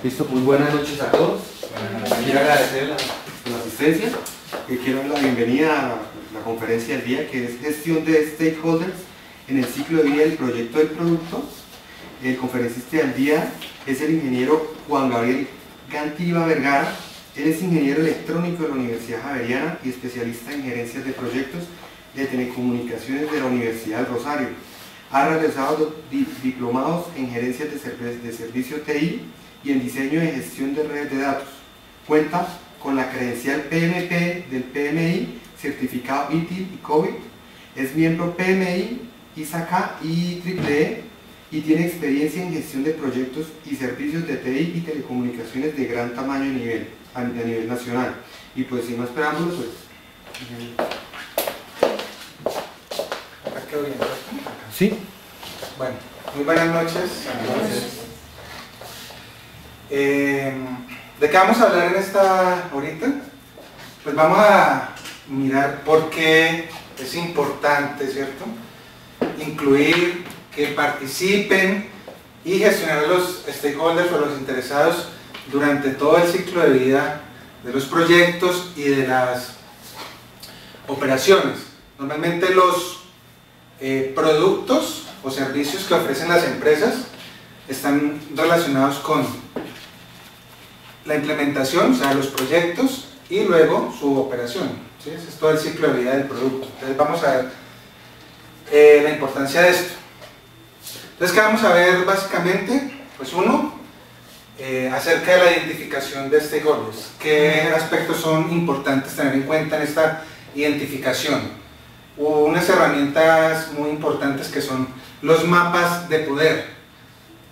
Listo, muy buenas noches a todos. Quiero agradecer la asistencia y quiero dar la bienvenida a la conferencia del día, que es gestión de stakeholders en el ciclo de vida del proyecto del producto. El conferencista del día es el ingeniero Juan Gabriel Gantiva Vergara. Él es ingeniero electrónico de la Universidad Javeriana y especialista en gerencias de proyectos de telecomunicaciones de la Universidad del Rosario. Ha realizado diplomados en gerencias de servicio TI y en diseño de gestión de redes de datos. Cuenta con la credencial PMP del PMI, certificado ITIL y COVID. Es miembro PMI, ISACA y IEEE y tiene experiencia en gestión de proyectos y servicios de TI y telecomunicaciones de gran tamaño a nivel nacional. Y pues sin más preámbulos, pues... ¿Quedó bien? Sí. Bueno, muy buenas noches. ¿De qué vamos a hablar en esta horita? Pues vamos a mirar por qué es importante, ¿cierto?, incluir, que participen y gestionar a los stakeholders o los interesados durante todo el ciclo de vida de los proyectos y de las operaciones. Normalmente los productos o servicios que ofrecen las empresas están relacionados con la implementación, o sea, los proyectos, y luego su operación, ¿sí? Ese es todo el ciclo de vida del producto. Entonces vamos a ver la importancia de esto. Entonces, ¿qué vamos a ver básicamente? Pues uno, acerca de la identificación de stakeholders. ¿Qué aspectos son importantes tener en cuenta en esta identificación? Unas herramientas muy importantes que son los mapas de poder,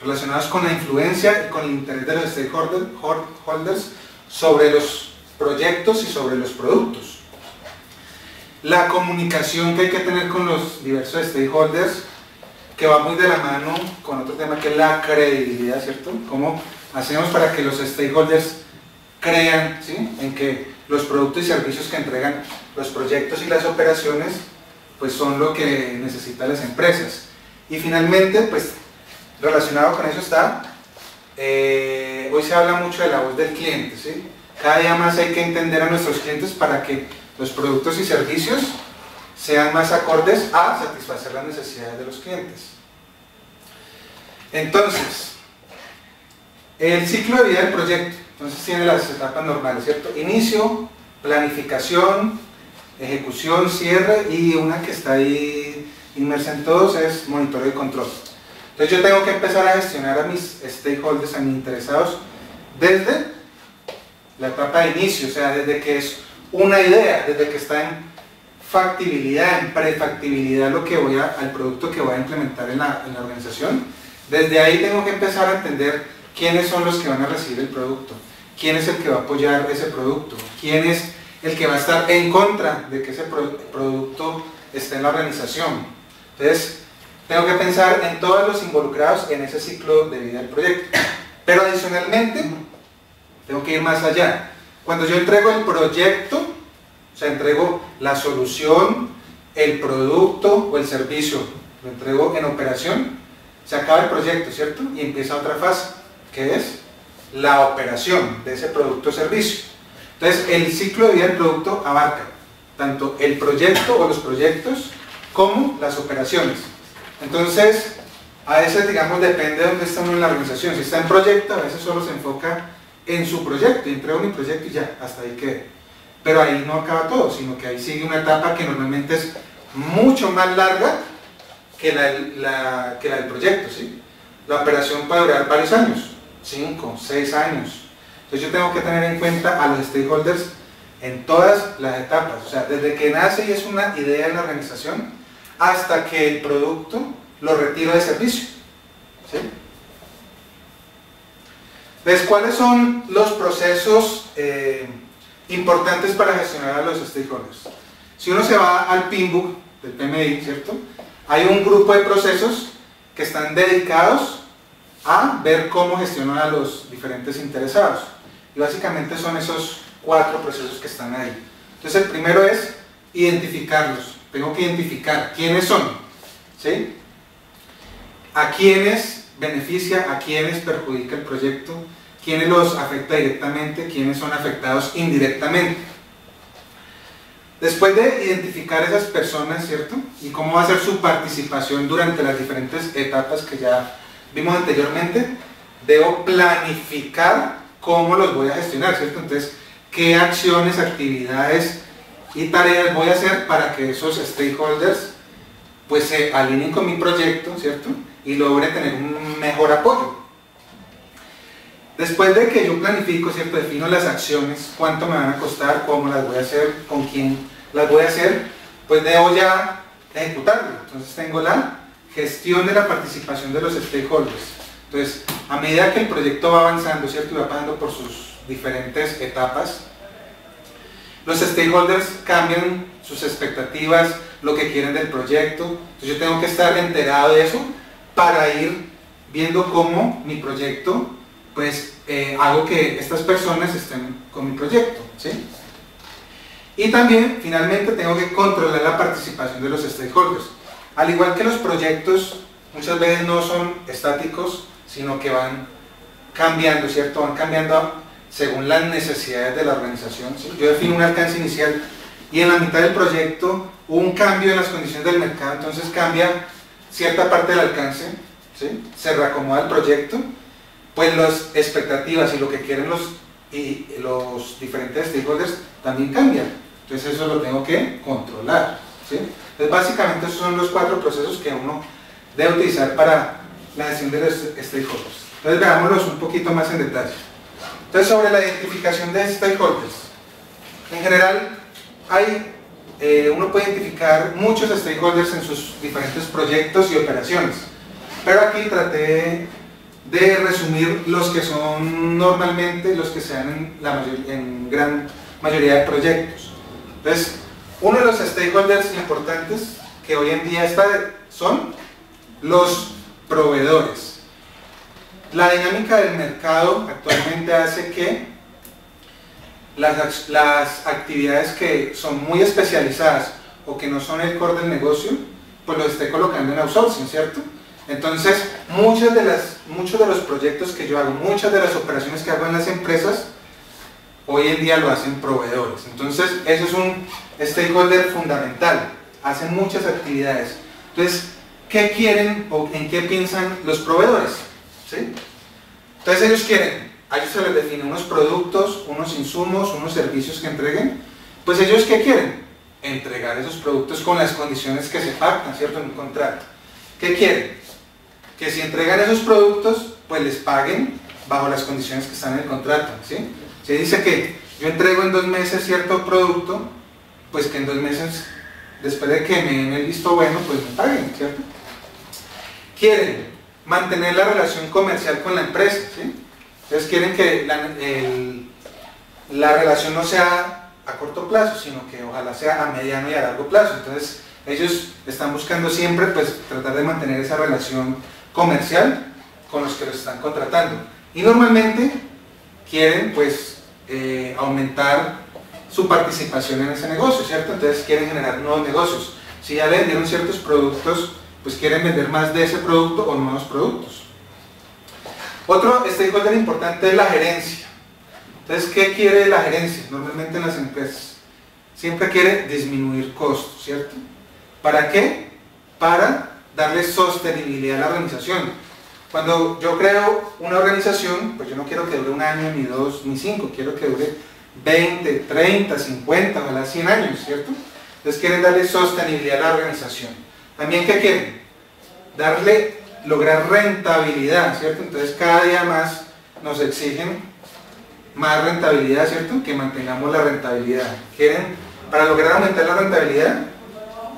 relacionados con la influencia y con el interés de los stakeholders sobre los proyectos y sobre los productos. La comunicación que hay que tener con los diversos stakeholders, que va muy de la mano con otro tema que es la credibilidad, ¿cierto? ¿Cómo hacemos para que los stakeholders crean, ¿sí?, en que los productos y servicios que entregan los proyectos y las operaciones pues son lo que necesitan las empresas? Y finalmente, pues relacionado con eso está, hoy se habla mucho de la voz del cliente, ¿sí? Cada día más hay que entender a nuestros clientes para que los productos y servicios sean más acordes a satisfacer las necesidades de los clientes. Entonces, el ciclo de vida del proyecto, entonces tiene las etapas normales, ¿cierto? Inicio, planificación, ejecución, cierre, y una que está ahí inmersa en todos es monitoreo y control. Entonces yo tengo que empezar a gestionar a mis stakeholders, a mis interesados, desde la etapa de inicio, o sea, desde que es una idea, desde que está en factibilidad, en prefactibilidad al producto que voy a implementar en la organización. Desde ahí tengo que empezar a entender quiénes son los que van a recibir el producto, quién es el que va a apoyar ese producto, quién es el que va a estar en contra de que ese producto esté en la organización. Entonces, tengo que pensar en todos los involucrados en ese ciclo de vida del proyecto. Pero adicionalmente, tengo que ir más allá. Cuando yo entrego el proyecto, o sea, entrego la solución, el producto o el servicio, lo entrego en operación, se acaba el proyecto, ¿cierto? Y empieza otra fase, que es la operación de ese producto o servicio. Entonces, el ciclo de vida del producto abarca tanto el proyecto o los proyectos como las operaciones. Entonces, a veces, digamos, depende de dónde está uno en la organización. Si está en proyecto, a veces solo se enfoca en su proyecto, y entrega mi proyecto y ya, hasta ahí queda. Pero ahí no acaba todo, sino que ahí sigue una etapa que normalmente es mucho más larga que la del proyecto, ¿sí? La operación puede durar varios años, 5, 6 años. Entonces yo tengo que tener en cuenta a los stakeholders en todas las etapas, o sea, desde que nace y es una idea en la organización, hasta que el producto lo retiro de servicio, ¿sí? Entonces, ¿cuáles son los procesos importantes para gestionar a los stakeholders? Si uno se va al PMBOK del PMI, ¿cierto?, hay un grupo de procesos que están dedicados a ver cómo gestionar a los diferentes interesados, y básicamente son esos 4 procesos que están ahí. Entonces, el primero es identificarlos. Tengo que identificar quiénes son, ¿sí?, a quiénes beneficia, a quiénes perjudica el proyecto, quiénes los afecta directamente, quiénes son afectados indirectamente. Después de identificar esas personas, ¿cierto? Y cómo va a ser su participación durante las diferentes etapas que ya vimos anteriormente, debo planificar cómo los voy a gestionar, ¿cierto? Entonces, qué acciones, actividades y tareas voy a hacer para que esos stakeholders pues se alineen con mi proyecto, ¿cierto? Y logre tener un mejor apoyo. Después de que yo planifico, ¿cierto? Defino las acciones, cuánto me van a costar, cómo las voy a hacer, con quién las voy a hacer, pues debo ya ejecutarlo. Entonces tengo la gestión de la participación de los stakeholders. Entonces, a medida que el proyecto va avanzando, ¿cierto? Y va pasando por sus diferentes etapas, los stakeholders cambian sus expectativas, lo que quieren del proyecto. Entonces yo tengo que estar enterado de eso para ir viendo cómo mi proyecto, pues hago que estas personas estén con mi proyecto, ¿sí? Y también, finalmente, tengo que controlar la participación de los stakeholders. Al igual que los proyectos, muchas veces no son estáticos, sino que van cambiando, ¿cierto? Van cambiando según las necesidades de la organización, ¿sí? Yo defino un alcance inicial y en la mitad del proyecto hubo un cambio en las condiciones del mercado, entonces cambia cierta parte del alcance, ¿sí? Se reacomoda el proyecto, pues las expectativas y lo que quieren los diferentes stakeholders también cambian, entonces eso lo tengo que controlar, ¿sí? Entonces básicamente esos son los 4 procesos que uno debe utilizar para la gestión de los stakeholders. Entonces veámoslos un poquito más en detalle. Entonces, sobre la identificación de stakeholders, en general uno puede identificar muchos stakeholders en sus diferentes proyectos y operaciones, pero aquí traté de resumir los que son normalmente los que se dan en gran mayoría de proyectos. Entonces, uno de los stakeholders importantes que hoy en día son los proveedores. La dinámica del mercado actualmente hace que las actividades que son muy especializadas o que no son el core del negocio, pues lo esté colocando en outsourcing, ¿cierto? Entonces, muchos de los proyectos que yo hago, muchas de las operaciones que hago en las empresas, hoy en día lo hacen proveedores. Entonces, eso es un stakeholder fundamental, hacen muchas actividades. Entonces, ¿qué quieren o en qué piensan los proveedores? ¿Sí? Entonces ellos a ellos se les define unos productos, unos insumos, unos servicios que entreguen. Pues ellos ¿qué quieren? Entregar esos productos con las condiciones que se pactan, ¿cierto? En un contrato. ¿Qué quieren? Que si entregan esos productos, pues les paguen bajo las condiciones que están en el contrato, ¿sí? Se dice que yo entrego en 2 meses cierto producto, pues que en 2 meses, después de que me den el visto bueno, pues me paguen, ¿cierto? Quieren mantener la relación comercial con la empresa, ¿sí? Entonces quieren que la relación no sea a corto plazo, sino que ojalá sea a mediano y a largo plazo. Entonces ellos están buscando siempre pues tratar de mantener esa relación comercial con los que los están contratando. Y normalmente quieren pues aumentar su participación en ese negocio, ¿cierto? Entonces quieren generar nuevos negocios. Si ya le vendieron ciertos productos, pues quieren vender más de ese producto o nuevos productos. Otro stakeholder importante es la gerencia. Entonces, ¿qué quiere la gerencia? Normalmente en las empresas siempre quiere disminuir costos, ¿cierto? ¿Para qué? Para darle sostenibilidad a la organización. Cuando yo creo una organización, pues yo no quiero que dure 1 año, ni 2, ni 5, quiero que dure 20, 30, 50, ojalá 100 años, ¿cierto? Entonces quieren darle sostenibilidad a la organización. También, ¿qué quieren? Lograr rentabilidad, ¿cierto? Entonces cada día más nos exigen más rentabilidad, ¿cierto? Que mantengamos la rentabilidad. Para lograr aumentar la rentabilidad,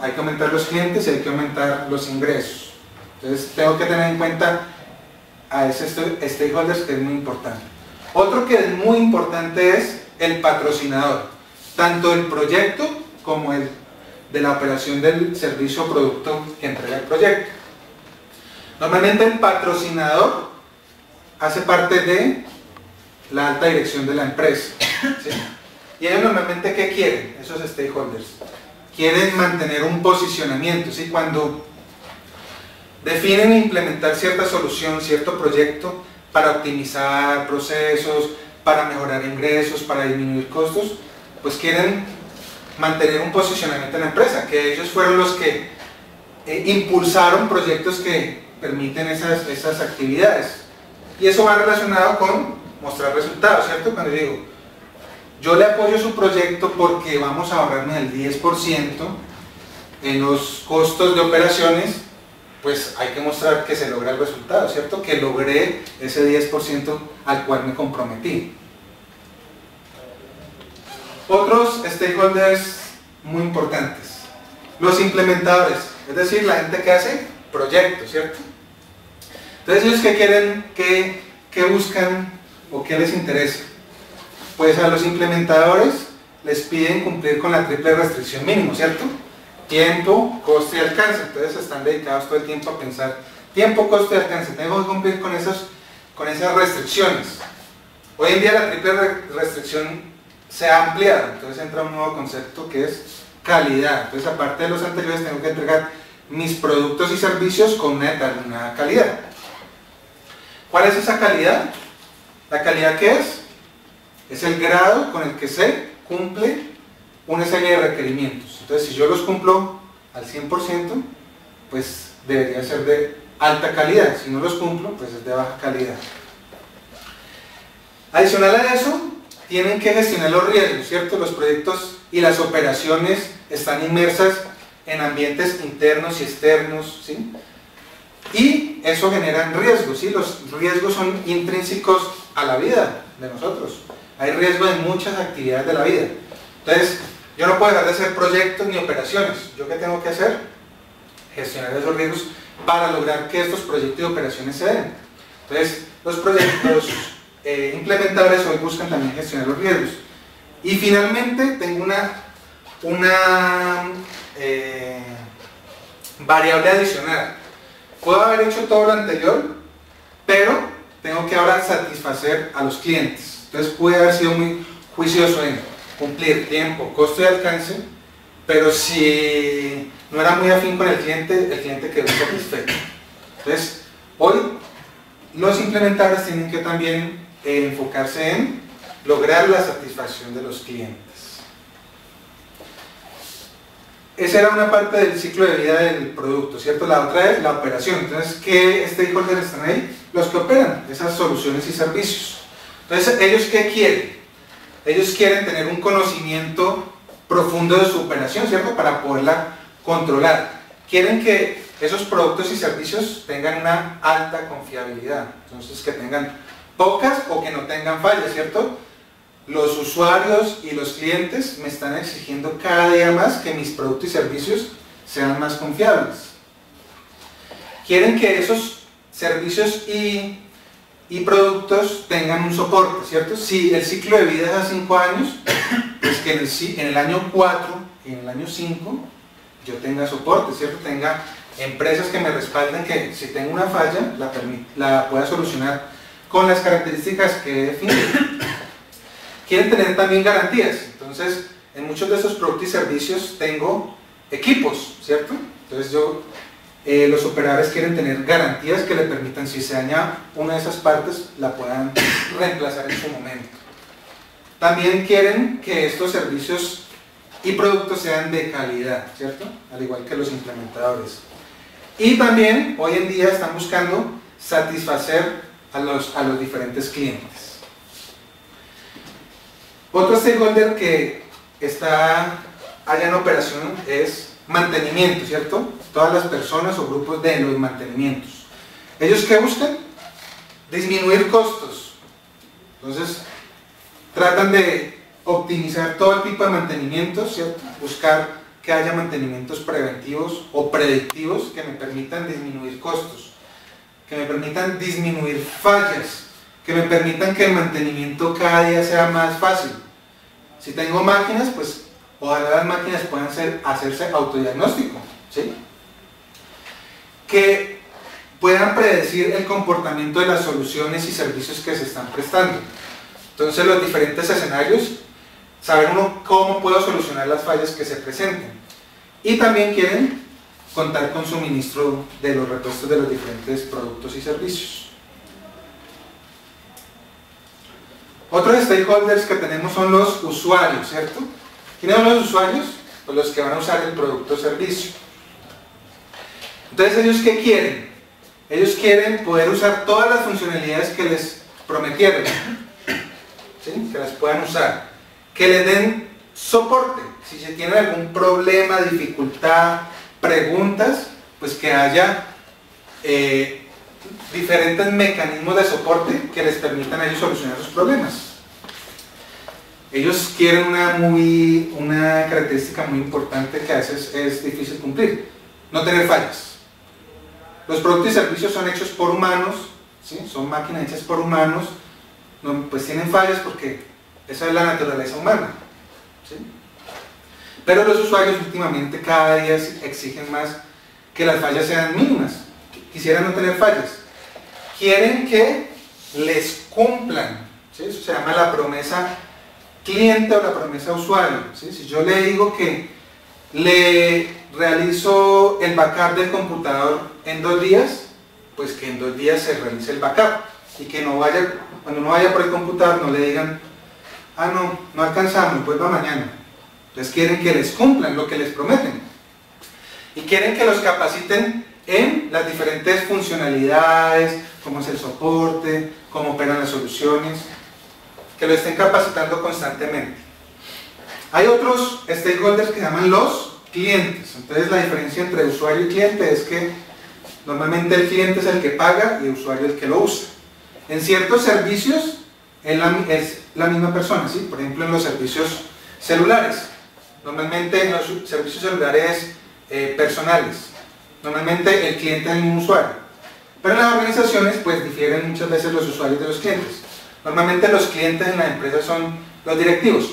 hay que aumentar los clientes y hay que aumentar los ingresos. Entonces tengo que tener en cuenta a ese stakeholders, que es muy importante. Otro que es muy importante es el patrocinador, tanto del proyecto como el de la operación del servicio o producto que entrega el proyecto. Normalmente el patrocinador hace parte de la alta dirección de la empresa, ¿sí? Y ellos normalmente ¿qué quieren? Esos stakeholders quieren mantener un posicionamiento, ¿sí? Cuando definen implementar cierta solución, cierto proyecto, para optimizar procesos, para mejorar ingresos, para disminuir costos, pues quieren mantener un posicionamiento en la empresa, que ellos fueron los que impulsaron proyectos que permiten esas actividades. Y eso va relacionado con mostrar resultados, ¿cierto? Cuando digo, yo le apoyo su proyecto porque vamos a ahorrarme el 10% en los costos de operaciones, pues hay que mostrar que se logra el resultado, ¿cierto? Que logré ese 10% al cual me comprometí. Otros stakeholders muy importantes, los implementadores, es decir, la gente que hace proyectos, ¿cierto? Entonces, ¿ellos qué quieren, qué buscan o qué les interesa? Pues a los implementadores les piden cumplir con la triple restricción mínimo, ¿cierto? Tiempo, costo y alcance. Entonces están dedicados todo el tiempo a pensar tiempo, costo y alcance. Tengo que cumplir con esas restricciones. Hoy en día la triple restricción se ha ampliado, entonces entra un nuevo concepto que es calidad. Entonces, aparte de los anteriores, tengo que entregar mis productos y servicios con una determinada calidad. ¿Cuál es esa calidad? ¿La calidad qué es? Es el grado con el que se cumple una serie de requerimientos. Entonces, si yo los cumplo al 100%, pues debería ser de alta calidad. Si no los cumplo, pues es de baja calidad. Adicional a eso, tienen que gestionar los riesgos, ¿cierto? Los proyectos y las operaciones están inmersas en ambientes internos y externos, ¿sí? Y eso genera riesgos, ¿sí? Los riesgos son intrínsecos a la vida de nosotros. Hay riesgo en muchas actividades de la vida. Entonces, yo no puedo dejar de hacer proyectos ni operaciones. ¿Yo qué tengo que hacer? Gestionar esos riesgos para lograr que estos proyectos y operaciones se den. Entonces, los implementadores hoy buscan también gestionar los riesgos. Y finalmente, tengo una variable adicional. Puedo haber hecho todo lo anterior, pero tengo que ahora satisfacer a los clientes. Entonces, pude haber sido muy juicioso en cumplir tiempo, costo y alcance, pero si no era muy afín con el cliente quedó satisfecho. Entonces, hoy los implementadores tienen que también enfocarse en lograr la satisfacción de los clientes. Esa era una parte del ciclo de vida del producto, ¿cierto? La otra es la operación. Entonces, ¿qué stakeholders están ahí? Los que operan esas soluciones y servicios. Entonces, ¿ellos qué quieren? Ellos quieren tener un conocimiento profundo de su operación, ¿cierto? Para poderla controlar. Quieren que esos productos y servicios tengan una alta confiabilidad. Entonces, que tengan pocas o que no tengan fallas, ¿cierto? Los usuarios y los clientes me están exigiendo cada día más que mis productos y servicios sean más confiables. Quieren que esos servicios y productos tengan un soporte, ¿cierto? Si el ciclo de vida es a 5 años, pues que en el año 4 y en el año 5 yo tenga soporte, ¿cierto? Tenga empresas que me respalden, que si tengo una falla la pueda solucionar con las características que he definido. Quieren tener también garantías. Entonces, en muchos de esos productos y servicios tengo equipos, ¿cierto? Entonces los operadores quieren tener garantías que le permitan, si se daña una de esas partes, la puedan reemplazar en su momento. También quieren que estos servicios y productos sean de calidad, ¿cierto? Al igual que los implementadores. Y también, hoy en día, están buscando satisfacer a los diferentes clientes. Otro stakeholder que está allá en operación es mantenimiento, ¿cierto? Todas las personas o grupos de los mantenimientos. ¿Ellos qué buscan? Disminuir costos. Entonces, tratan de optimizar todo el tipo de mantenimientos, ¿cierto? Buscar que haya mantenimientos preventivos o predictivos que me permitan disminuir costos, que me permitan disminuir fallas, que me permitan que el mantenimiento cada día sea más fácil. Si tengo máquinas, pues ojalá las máquinas puedan hacerse autodiagnóstico, ¿sí? Que puedan predecir el comportamiento de las soluciones y servicios que se están prestando. Entonces, los diferentes escenarios, saber uno cómo puedo solucionar las fallas que se presenten. Y también quieren contar con suministro de los repuestos de los diferentes productos y servicios. Otros stakeholders que tenemos son los usuarios, ¿cierto? ¿Quiénes son los usuarios? Pues los que van a usar el producto o servicio. Entonces, ¿ellos qué quieren? Ellos quieren poder usar todas las funcionalidades que les prometieron, ¿sí? Que las puedan usar, que les den soporte, si se tienen algún problema, dificultad, preguntas, pues que haya diferentes mecanismos de soporte que les permitan a ellos solucionar sus problemas. Ellos quieren una característica muy importante que a veces es difícil cumplir: no tener fallas. Los productos y servicios son hechos por humanos, ¿sí? Son máquinas hechas por humanos, no, pues tienen fallas porque esa es la naturaleza humana, ¿sí? Pero los usuarios últimamente cada día exigen más que las fallas sean mínimas, quisieran no tener fallas, quieren que les cumplan, ¿sí? Eso se llama la promesa cliente o la promesa usuario, ¿sí? Si yo le digo que le realizo el backup del computador en 2 días, pues que en 2 días se realice el backup y que no vaya, cuando no vaya por el computador no le digan: ah, no alcanzamos, vuelva mañana. Entonces quieren que les cumplan lo que les prometen y quieren que los capaciten en las diferentes funcionalidades, cómo es el soporte, cómo operan las soluciones, que lo estén capacitando constantemente. Hay otros stakeholders que se llaman los clientes. Entonces la diferencia entre usuario y cliente es que normalmente el cliente es el que paga y el usuario el que lo usa. En ciertos servicios es la misma persona, ¿sí? Por ejemplo, en los servicios celulares, normalmente en los servicios celulares personales, normalmente el cliente es el mismo usuario, pero en las organizaciones pues difieren muchas veces los usuarios de los clientes. Normalmente los clientes en la empresa son los directivos,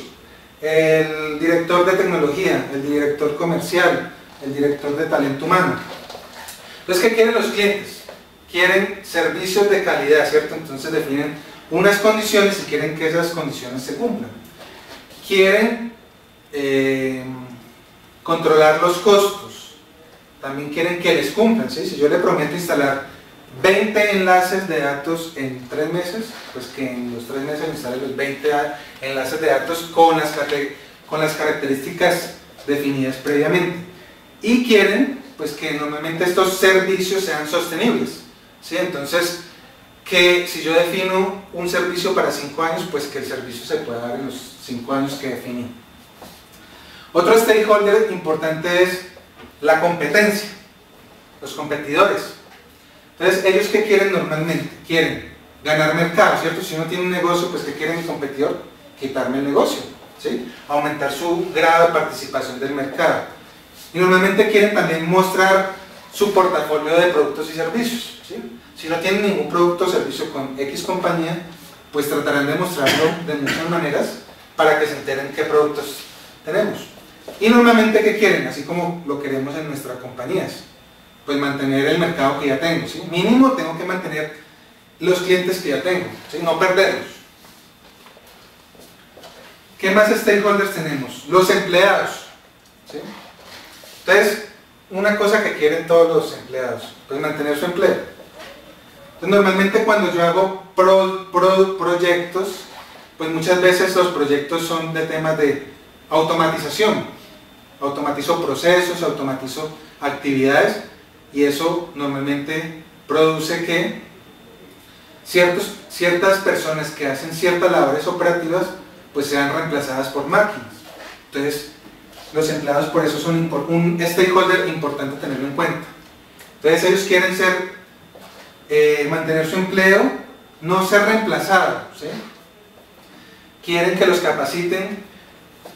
el director de tecnología, el director comercial, el director de talento humano. Entonces, ¿qué quieren los clientes? Quieren servicios de calidad, ¿cierto? Entonces definen unas condiciones y quieren que esas condiciones se cumplan. Quieren controlar los costos, también quieren que les cumplan, ¿sí? Si yo le prometo instalar 20 enlaces de datos en 3 meses, pues que en los 3 meses instale los 20 enlaces de datos con las características definidas previamente. Y quieren pues que normalmente estos servicios sean sostenibles, ¿sí? Entonces, que si yo defino un servicio para 5 años, pues que el servicio se pueda dar en los 5 años que definí. Otro stakeholder importante es la competencia, los competidores. Entonces, ¿ellos qué quieren normalmente? Quieren ganar mercado, ¿cierto? Si uno tiene un negocio, pues ¿qué quiere mi competidor? Quitarme el negocio, ¿sí? Aumentar su grado de participación del mercado. Y normalmente quieren también mostrar su portafolio de productos y servicios, ¿sí? Si no tienen ningún producto o servicio con X compañía, pues tratarán de mostrarlo de muchas maneras para que se enteren qué productos tenemos. Y normalmente, ¿qué quieren? Así como lo queremos en nuestras compañías, pues mantener el mercado que ya tengo, ¿sí? Mínimo tengo que mantener los clientes que ya tengo, ¿sí? No perderlos. ¿Qué más stakeholders tenemos? Los empleados, ¿sí? Entonces, una cosa que quieren todos los empleados, pues mantener su empleo. Entonces, normalmente cuando yo hago proyectos, pues muchas veces los proyectos son de temas de automatización. Automatizo procesos, automatizo actividades, y eso normalmente produce que ciertas personas que hacen ciertas labores operativas pues sean reemplazadas por máquinas. Entonces, los empleados por eso son un stakeholder importante tenerlo en cuenta. Entonces, ellos quieren mantener su empleo, no ser reemplazados, ¿sí? Quieren que los capaciten.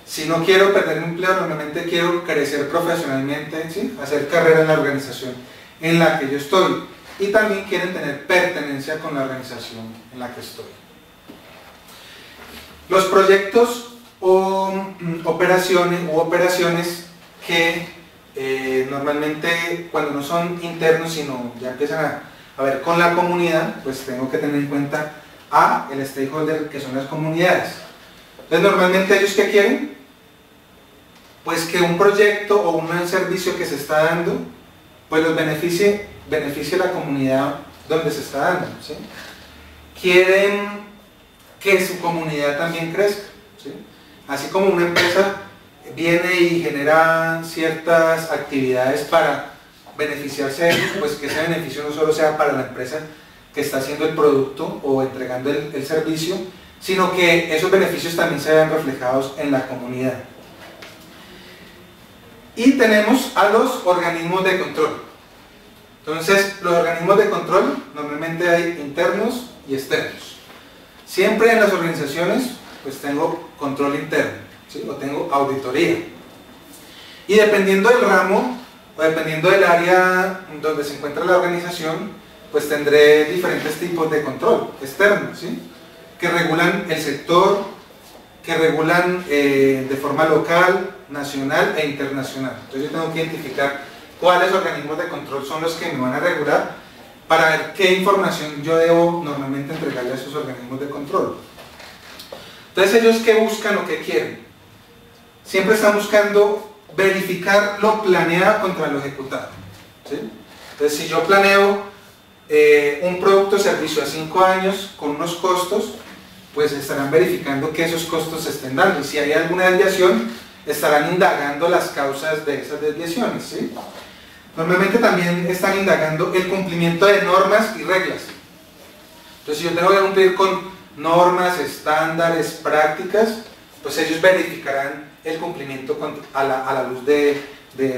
Si no quiero perder mi empleo, normalmente quiero crecer profesionalmente, ¿sí? Hacer carrera en la organización en la que yo estoy. Y también quieren tener pertenencia con la organización en la que estoy. Los proyectos o operaciones que normalmente cuando no son internos, sino ya empiezan a ver con la comunidad, pues tengo que tener en cuenta a el stakeholder que son las comunidades. Entonces, normalmente ellos ¿qué quieren? Pues que un proyecto o un servicio que se está dando, pues los beneficie a la comunidad donde se está dando, ¿sí? Quieren que su comunidad también crezca, ¿sí? Así como una empresa viene y genera ciertas actividades para beneficiarse de ellos, pues que ese beneficio no solo sea para la empresa que está haciendo el producto o entregando el servicio, sino que esos beneficios también se vean reflejados en la comunidad. Y tenemos a los organismos de control. Entonces, los organismos de control normalmente hay internos y externos. Siempre en las organizaciones pues tengo control interno, ¿sí? O tengo auditoría. Y dependiendo del ramo o dependiendo del área donde se encuentra la organización, pues tendré diferentes tipos de control externo, ¿sí? Que regulan el sector, que regulan de forma local, nacional e internacional. Entonces yo tengo que identificar cuáles organismos de control son los que me van a regular para ver qué información yo debo normalmente entregarle a esos organismos de control. Entonces ellos ¿qué buscan o qué quieren? Siempre están buscando verificar lo planeado contra lo ejecutado, ¿sí? Entonces si yo planeo un producto o servicio a 5 años con unos costos, pues estarán verificando que esos costos se estén dando, y si hay alguna desviación estarán indagando las causas de esas desviaciones, ¿sí? Normalmente también están indagando el cumplimiento de normas y reglas. Entonces si yo tengo que cumplir con normas, estándares, prácticas, pues ellos verificarán el cumplimiento a la luz de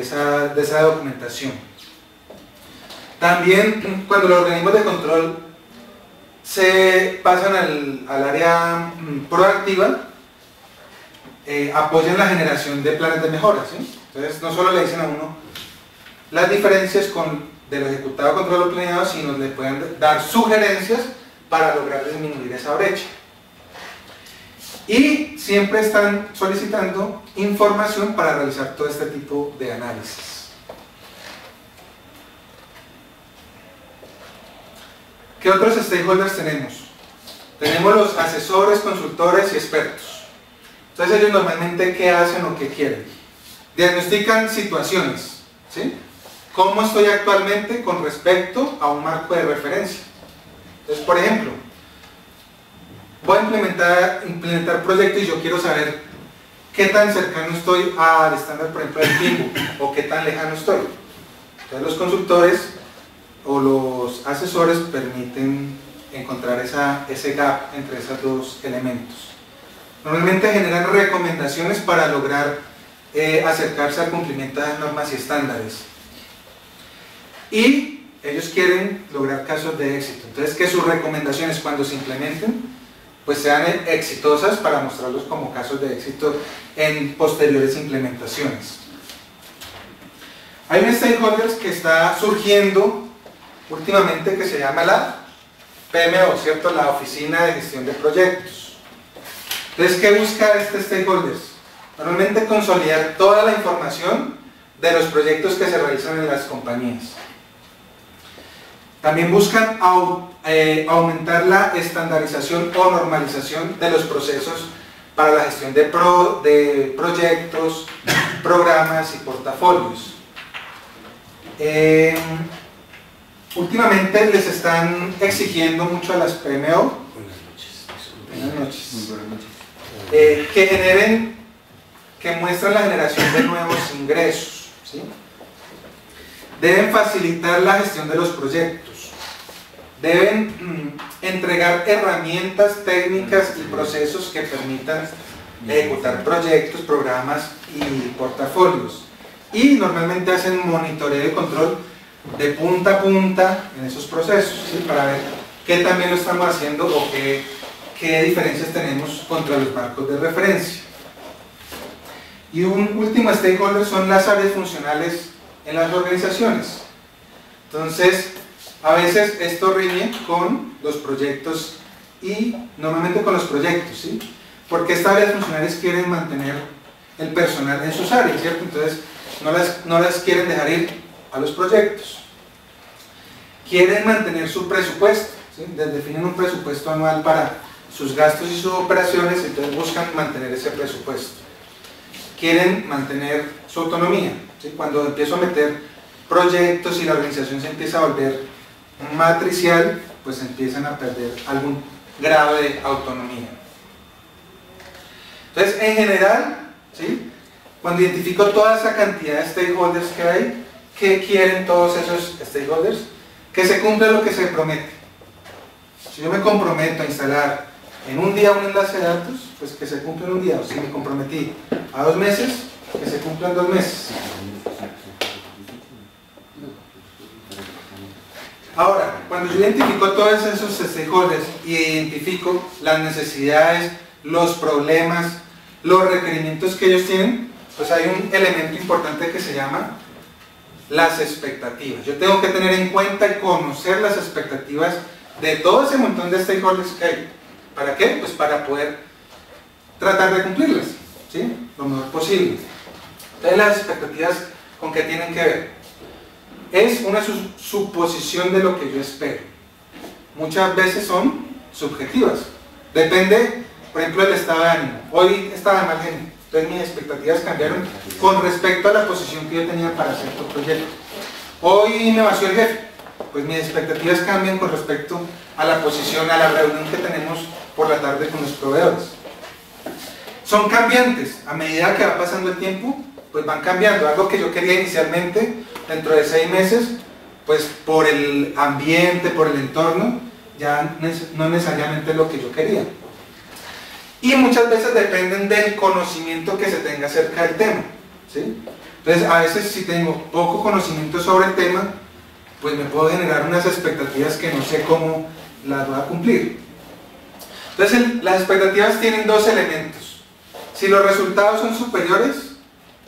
esa documentación. También cuando los organismos de control se pasan al área proactiva, apoyan la generación de planes de mejora, ¿sí? Entonces no solo le dicen a uno las diferencias de lo ejecutado contra lo planeado, sino le pueden dar sugerencias para lograr disminuir esa brecha. Y siempre están solicitando información para realizar todo este tipo de análisis. ¿Qué otros stakeholders tenemos? Tenemos los asesores, consultores y expertos. Entonces ellos normalmente ¿qué hacen o qué quieren? Diagnostican situaciones, ¿sí? ¿Cómo estoy actualmente con respecto a un marco de referencia? Entonces, por ejemplo, voy a implementar proyectos y yo quiero saber qué tan cercano estoy al estándar, por ejemplo, del PMBOK, o qué tan lejano estoy. Entonces los consultores o los asesores permiten encontrar ese gap entre esos dos elementos. Normalmente generan recomendaciones para lograr acercarse al cumplimiento de las normas y estándares. Y ellos quieren lograr casos de éxito. Entonces que sus recomendaciones cuando se implementen pues sean exitosas para mostrarlos como casos de éxito en posteriores implementaciones. Hay un stakeholder que está surgiendo últimamente que se llama la PMO, ¿cierto? La Oficina de Gestión de Proyectos. Entonces, ¿qué busca este stakeholder? Normalmente consolidar toda la información de los proyectos que se realizan en las compañías. También buscan aumentar la estandarización o normalización de los procesos para la gestión de proyectos, programas y portafolios. Últimamente les están exigiendo mucho a las PMO que generen, que muestren la generación de nuevos ingresos, ¿sí? Deben facilitar la gestión de los proyectos, deben entregar herramientas técnicas y procesos que permitan ejecutar proyectos, programas y portafolios, y normalmente hacen monitoreo y control de punta a punta en esos procesos, ¿sí? Para ver qué también lo estamos haciendo o qué diferencias tenemos contra los marcos de referencia. Y un último stakeholder son las áreas funcionales en las organizaciones. Entonces, a veces esto riñe con los proyectos y normalmente con los proyectos, ¿sí? Porque estas áreas funcionales quieren mantener el personal en sus áreas, ¿cierto? Entonces, no las quieren dejar ir a los proyectos. Quieren mantener su presupuesto, ¿sí? Definen un presupuesto anual para sus gastos y sus operaciones, entonces buscan mantener ese presupuesto. Quieren mantener su autonomía, ¿sí? Cuando empiezo a meter proyectos y la organización se empieza a volver matricial, pues empiezan a perder grado de autonomía. Entonces, en general, ¿sí?, cuando identifico toda esa cantidad de stakeholders que hay, ¿qué quieren todos esos stakeholders? Que se cumpla lo que se promete. Si yo me comprometo a instalar en un día un enlace de datos, pues que se cumpla en un día. O si me comprometí a 2 meses, que se cumpla en 2 meses. Ahora, cuando yo identifico todos esos stakeholders y identifico las necesidades, los problemas, los requerimientos que ellos tienen, pues hay un elemento importante que se llama las expectativas. Yo tengo que tener en cuenta y conocer las expectativas de todo ese montón de stakeholders que hay. ¿Para qué? Pues para poder tratar de cumplirlas, ¿sí?, lo mejor posible. Entonces, las expectativas, ¿con qué tienen que ver? Es una suposición de lo que yo espero. Muchas veces son subjetivas. Depende, por ejemplo, del estado de ánimo. Hoy estaba de mal genio, entonces mis expectativas cambiaron con respecto a la posición que yo tenía para cierto proyecto. Hoy me vació el jefe, pues mis expectativas cambian con respecto a la posición, a la reunión que tenemos por la tarde con los proveedores. Son cambiantes, a medida que va pasando el tiempo, pues van cambiando. Algo que yo quería inicialmente, dentro de 6 meses, pues por el ambiente, por el entorno, ya no necesariamente lo que yo quería. Y muchas veces dependen del conocimiento que se tenga acerca del tema, ¿sí? Entonces, a veces si tengo poco conocimiento sobre el tema, pues me puedo generar unas expectativas que no sé cómo las voy a cumplir. Entonces, las expectativas tienen 2 elementos. Si los resultados son superiores,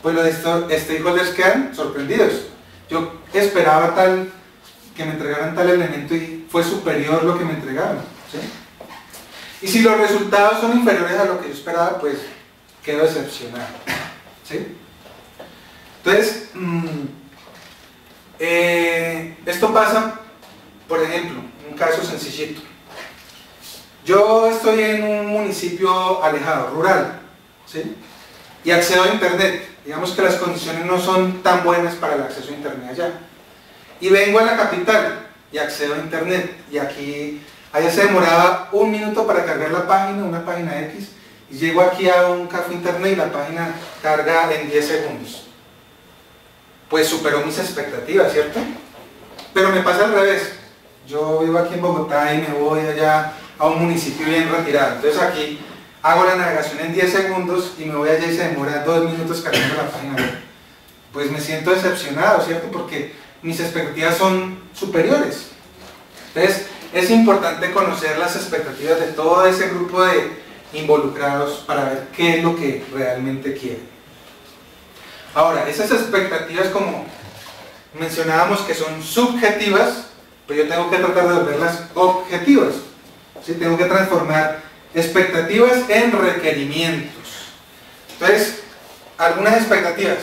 pues los stakeholders quedan sorprendidos. Yo esperaba que me entregaran tal elemento y fue superior lo que me entregaron, ¿sí? Y si los resultados son inferiores a lo que yo esperaba, pues quedo decepcionado, ¿sí? Entonces, esto pasa, por ejemplo, un caso sencillito. Yo estoy en un municipio alejado, rural, ¿sí?, y accedo a internet. Digamos que las condiciones no son tan buenas para el acceso a internet allá. Y vengo a la capital y accedo a internet. Y aquí, allá se demoraba 1 minuto para cargar la página, una página X. Y llego aquí a un café internet y la página carga en 10 segundos. Pues superó mis expectativas, ¿cierto? Pero me pasa al revés. Yo vivo aquí en Bogotá y me voy allá a un municipio bien retirado. Entonces aquí hago la navegación en 10 segundos y me voy allá y se demora 2 minutos cargando la página web. Pues me siento decepcionado, ¿cierto? Porque mis expectativas son superiores. Entonces, es importante conocer las expectativas de todo ese grupo de involucrados para ver qué es lo que realmente quieren. Ahora, esas expectativas, como mencionábamos que son subjetivas, pues yo tengo que tratar de volverlas objetivas, ¿sí? Tengo que transformar expectativas en requerimientos. Entonces, algunas expectativas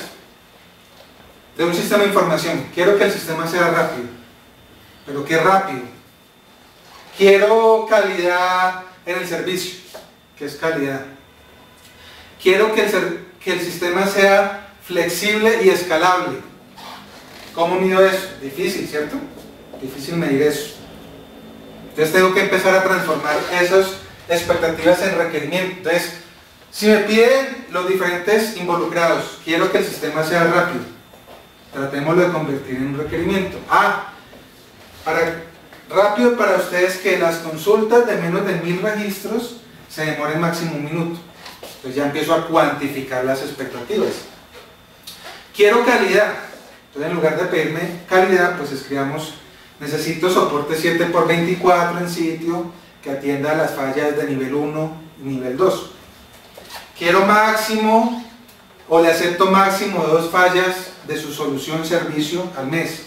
de un sistema de información. Quiero que el sistema sea rápido. ¿Pero qué rápido? Quiero calidad en el servicio. ¿Qué es calidad? Quiero que el sistema sea flexible y escalable. ¿Cómo mido eso? Difícil, ¿cierto? Difícil medir eso. Entonces tengo que empezar a transformar esas expectativas en requerimientos. Entonces, si me piden los diferentes involucrados, quiero que el sistema sea rápido, tratémoslo de convertir en un requerimiento. Rápido para ustedes que las consultas de menos de 1000 registros se demoren máximo 1 minuto. Entonces ya empiezo a cuantificar las expectativas. Quiero calidad. Entonces, en lugar de pedirme calidad, pues escribamos: necesito soporte 7x24 en sitio que atienda a las fallas de nivel 1 y nivel 2. Quiero máximo, o le acepto máximo 2 fallas de su solución servicio al mes.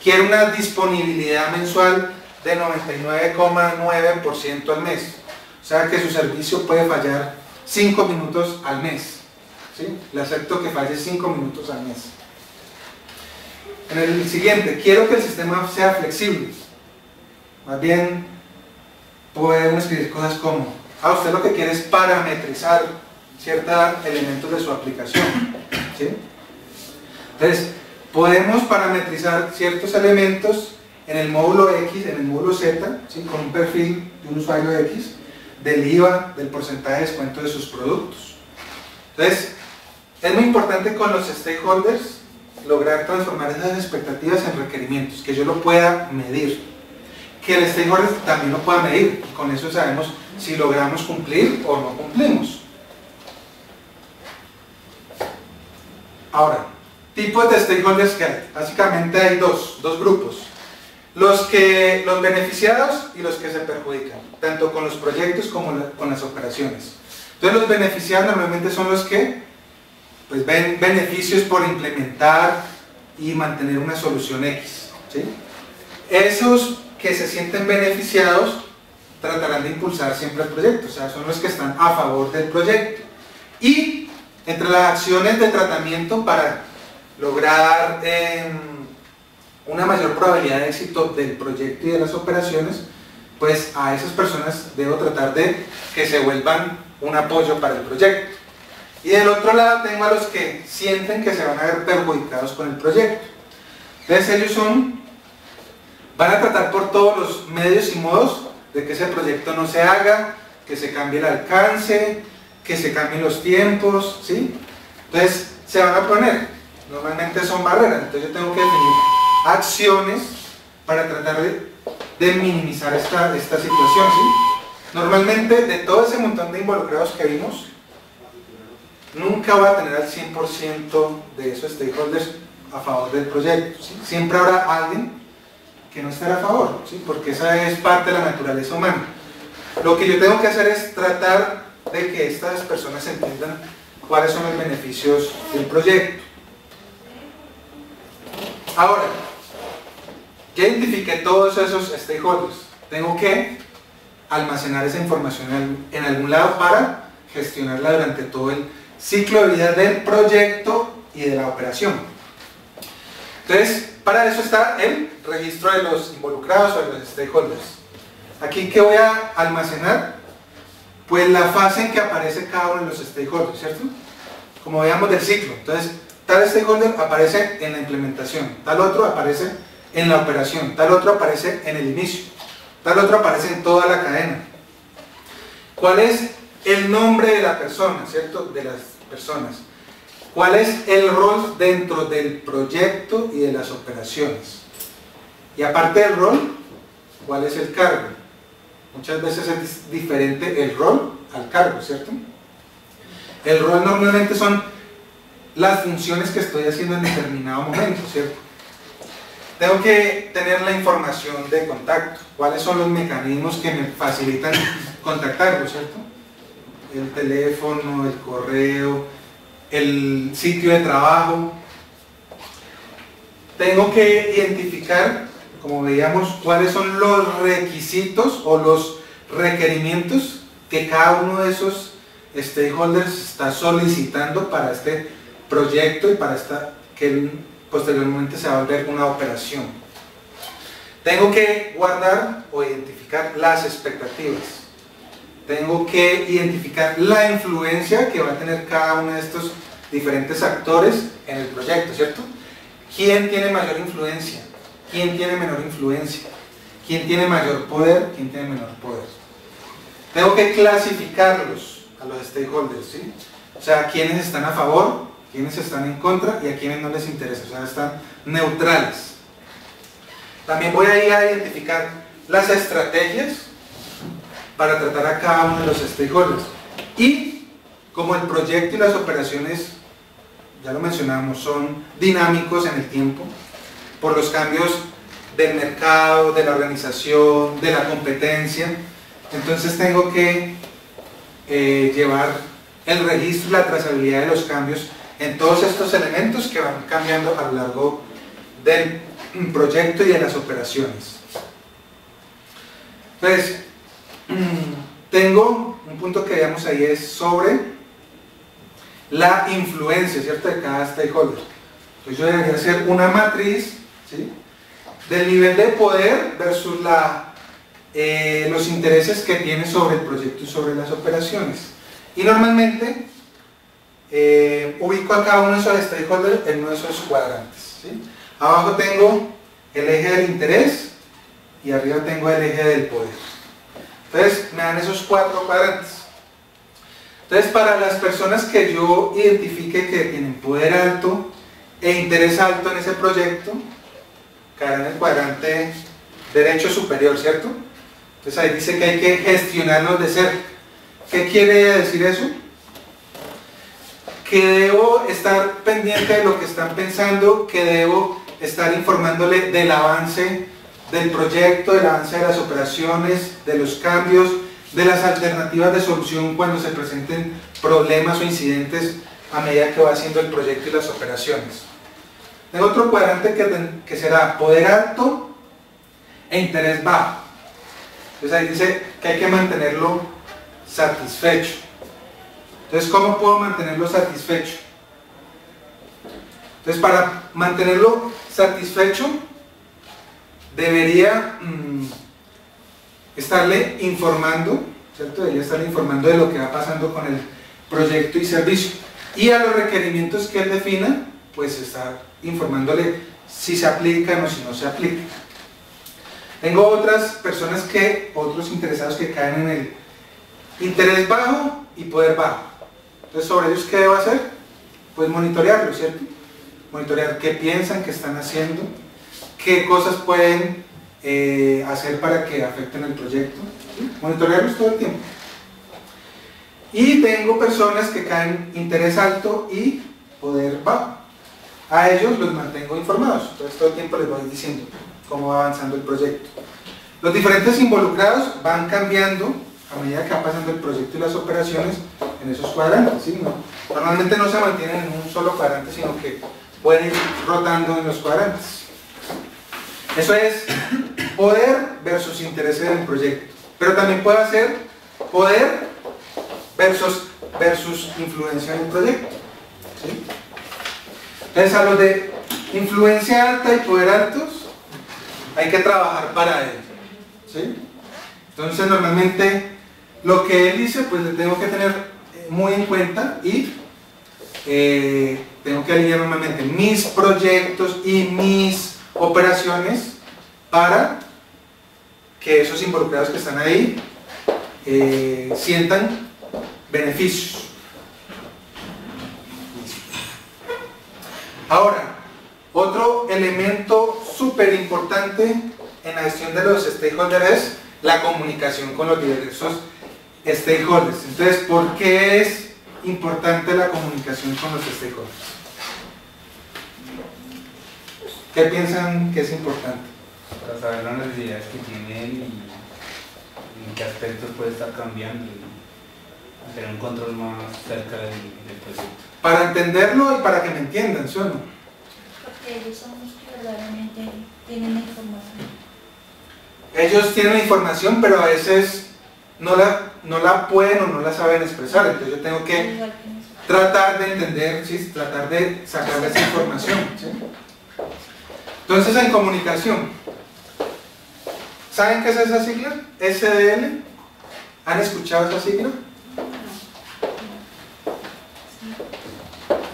Quiero una disponibilidad mensual de 99,9% al mes. O sea que su servicio puede fallar 5 minutos al mes, ¿sí? Le acepto que falle 5 minutos al mes. En el siguiente, quiero que el sistema sea flexible. Más bien, podemos escribir cosas como: usted lo que quiere es parametrizar ciertos elementos de su aplicación, ¿sí? Entonces, podemos parametrizar ciertos elementos en el módulo X, en el módulo Z, ¿sí? Con un perfil de un usuario X, del IVA, del porcentaje de descuento de sus productos. Entonces, es muy importante con los stakeholders lograr transformar esas expectativas en requerimientos, que yo lo pueda medir, que el stakeholder también lo pueda medir, y con eso sabemos si logramos cumplir o no cumplimos. Ahora, tipos de stakeholders que hay. Básicamente hay dos grupos. Los beneficiados y los que se perjudican, tanto con los proyectos como con las operaciones. Entonces los beneficiados normalmente son los que pues, ven beneficios por implementar y mantener una solución X, ¿sí? Esos que se sienten beneficiados tratarán de impulsar siempre el proyecto, o sea, son los que están a favor del proyecto. Y entre las acciones de tratamiento para lograr una mayor probabilidad de éxito del proyecto y de las operaciones, pues a esas personas debo tratar de que se vuelvan un apoyo para el proyecto. Y del otro lado tengo a los que sienten que se van a ver perjudicados con el proyecto. Entonces ellos van a tratar por todos los medios y modos de que ese proyecto no se haga, que se cambie el alcance, que se cambien los tiempos, ¿sí? Entonces se van a poner, normalmente son barreras, entonces yo tengo que definir acciones para tratar de minimizar esta situación, ¿sí? Normalmente de todo ese montón de involucrados que vimos, nunca va a tener al 100% de esos stakeholders a favor del proyecto, ¿sí? Siempre habrá alguien que no estará a favor, ¿sí? Porque esa es parte de la naturaleza humana. Lo que yo tengo que hacer es tratar de que estas personas entiendan cuáles son los beneficios del proyecto. Ahora, ya identifiqué todos esos stakeholders, tengo que almacenar esa información en algún lado para gestionarla durante todo el ciclo de vida del proyecto y de la operación. Entonces, para eso está el registro de los involucrados o de los stakeholders. Aquí, ¿qué voy a almacenar? Pues la fase en que aparece cada uno de los stakeholders, ¿cierto? Como veíamos del ciclo. Entonces, tal stakeholder aparece en la implementación, tal otro aparece en la operación, tal otro aparece en el inicio, tal otro aparece en toda la cadena. ¿Cuál es el nombre de la persona, ¿cierto? De las personas. ¿Cuál es el rol dentro del proyecto y de las operaciones? Y aparte del rol, ¿cuál es el cargo? Muchas veces es diferente el rol al cargo, ¿cierto? El rol normalmente son las funciones que estoy haciendo en determinado momento, ¿cierto? Tengo que tener la información de contacto. ¿Cuáles son los mecanismos que me facilitan contactarlo, ¿cierto? El teléfono, el correo, el sitio de trabajo. Tengo que identificar, como veíamos, cuáles son los requisitos o los requerimientos que cada uno de esos stakeholders está solicitando para este proyecto y para que posteriormente se va a volver una operación. Tengo que guardar o identificar las expectativas. Tengo que identificar la influencia que va a tener cada uno de estos diferentes actores en el proyecto, ¿cierto? ¿Quién tiene mayor influencia? ¿Quién tiene menor influencia? ¿Quién tiene mayor poder? ¿Quién tiene menor poder? Tengo que clasificarlos a los stakeholders, ¿sí? O sea, quiénes están a favor, quiénes están en contra y a quiénes no les interesa, o sea, están neutrales. También voy a ir a identificar las estrategias para tratar a cada uno de los stakeholders. Y como el proyecto y las operaciones, ya lo mencionamos, son dinámicos en el tiempo, por los cambios del mercado, de la organización, de la competencia, entonces tengo que llevar el registro y la trazabilidad de los cambios en todos estos elementos que van cambiando a lo largo del proyecto y de las operaciones. Entonces, tengo un punto que veamos ahí, es sobre la influencia, ¿cierto?, de cada stakeholder. Entonces yo debería hacer una matriz, ¿sí?, del nivel de poder versus los intereses que tiene sobre el proyecto y sobre las operaciones. Y normalmente ubico a cada uno de esos stakeholders en uno de esos cuadrantes, ¿sí? Abajo tengo el eje del interés, y arriba tengo el eje del poder. Entonces me dan esos 4 cuadrantes. Entonces, para las personas que yo identifique que tienen poder alto e interés alto en ese proyecto, caerán en el cuadrante derecho superior, ¿cierto? Entonces ahí dice que hay que gestionarlos de cerca. ¿Qué quiere decir eso? Que debo estar pendiente de lo que están pensando, que debo estar informándole del avance del proyecto, del avance de las operaciones, de los cambios, de las alternativas de solución cuando se presenten problemas o incidentes a medida que va haciendo el proyecto y las operaciones. Tengo otro cuadrante que será poder alto e interés bajo. Entonces ahí dice que hay que mantenerlo satisfecho. Entonces, ¿cómo puedo mantenerlo satisfecho? Entonces, para mantenerlo satisfecho, debería estarle informando, ¿cierto? Debería estarle informando de lo que va pasando con el proyecto y servicio. Y a los requerimientos que él defina, pues estar informándole si se aplican o si no se aplican. Tengo otras personas otros interesados que caen en el interés bajo y poder bajo. Entonces, sobre ellos, ¿qué debo hacer? Pues monitorearlo, ¿cierto? Monitorear qué piensan, qué están haciendo, qué cosas pueden hacer para que afecten el proyecto, ¿sí? Monitorearlos todo el tiempo. Y tengo personas que caen interés alto y poder bajo. A ellos los mantengo informados, entonces todo el tiempo les voy diciendo cómo va avanzando el proyecto. Los diferentes involucrados van cambiando a medida que va pasando el proyecto y las operaciones en esos cuadrantes, ¿sí? Normalmente no se mantienen en un solo cuadrante, sino que pueden ir rotando en los cuadrantes. Eso es poder versus intereses en el proyecto. Pero también puede ser poder versus influencia en el proyecto, ¿sí? Entonces, a los de influencia alta y poder altos hay que trabajar para él, ¿sí? Entonces, normalmente lo que él dice, pues le tengo que tener muy en cuenta y tengo que alinear normalmente mis proyectos y mis operaciones para que esos involucrados que están ahí sientan beneficios. Ahora, otro elemento súper importante en la gestión de los stakeholders es la comunicación con los diversos stakeholders. Entonces, ¿por qué es importante la comunicación con los stakeholders? ¿Qué piensan que es importante? Para saber las necesidades que tienen y en qué aspectos puede estar cambiando y tener un control más cerca del proyecto. Para entenderlo y para que me entiendan, ¿sí o no? Porque ellos son los que verdaderamente tienen la información. Ellos tienen la información, pero a veces no la pueden o no la saben expresar. Entonces yo tengo que tratar de entender, ¿sí? Tratar de sacar esa información, ¿sí? Entonces, en comunicación, ¿saben qué es esa sigla? SDL. ¿Han escuchado esa sigla?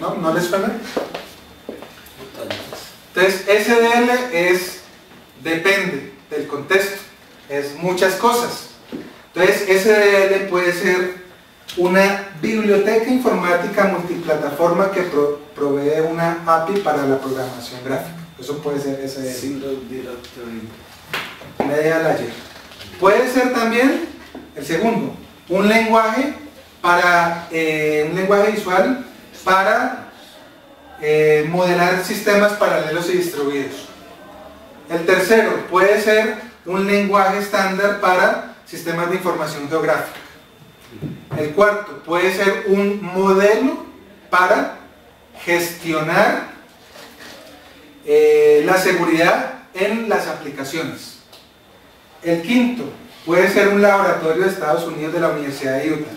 ¿No? ¿No les suena? Entonces, SDL es depende del contexto, es muchas cosas. Entonces, SDL puede ser una biblioteca informática multiplataforma que provee una API para la programación gráfica. Eso puede ser SDL. Single Directory. Media layer. Puede ser también, el segundo, un lenguaje visual para modelar sistemas paralelos y distribuidos. El tercero puede ser un lenguaje estándar para sistemas de información geográfica. El cuarto puede ser un modelo para gestionar la seguridad en las aplicaciones. El quinto puede ser un laboratorio de Estados Unidos de la Universidad de Utah.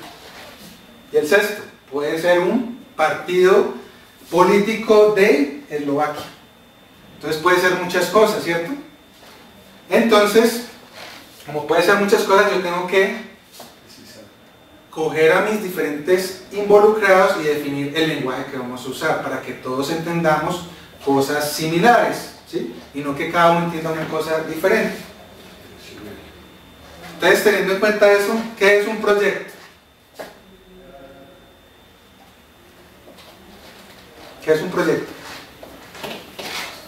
Y el sexto puede ser un partido político de Eslovaquia. Entonces puede ser muchas cosas, ¿cierto? Entonces, como puede ser muchas cosas, yo tengo que coger a mis diferentes involucrados y definir el lenguaje que vamos a usar para que todos entendamos cosas similares, ¿sí? Y no que cada uno entienda una cosa diferente. Entonces, teniendo en cuenta eso, ¿qué es un proyecto? ¿Qué es un proyecto?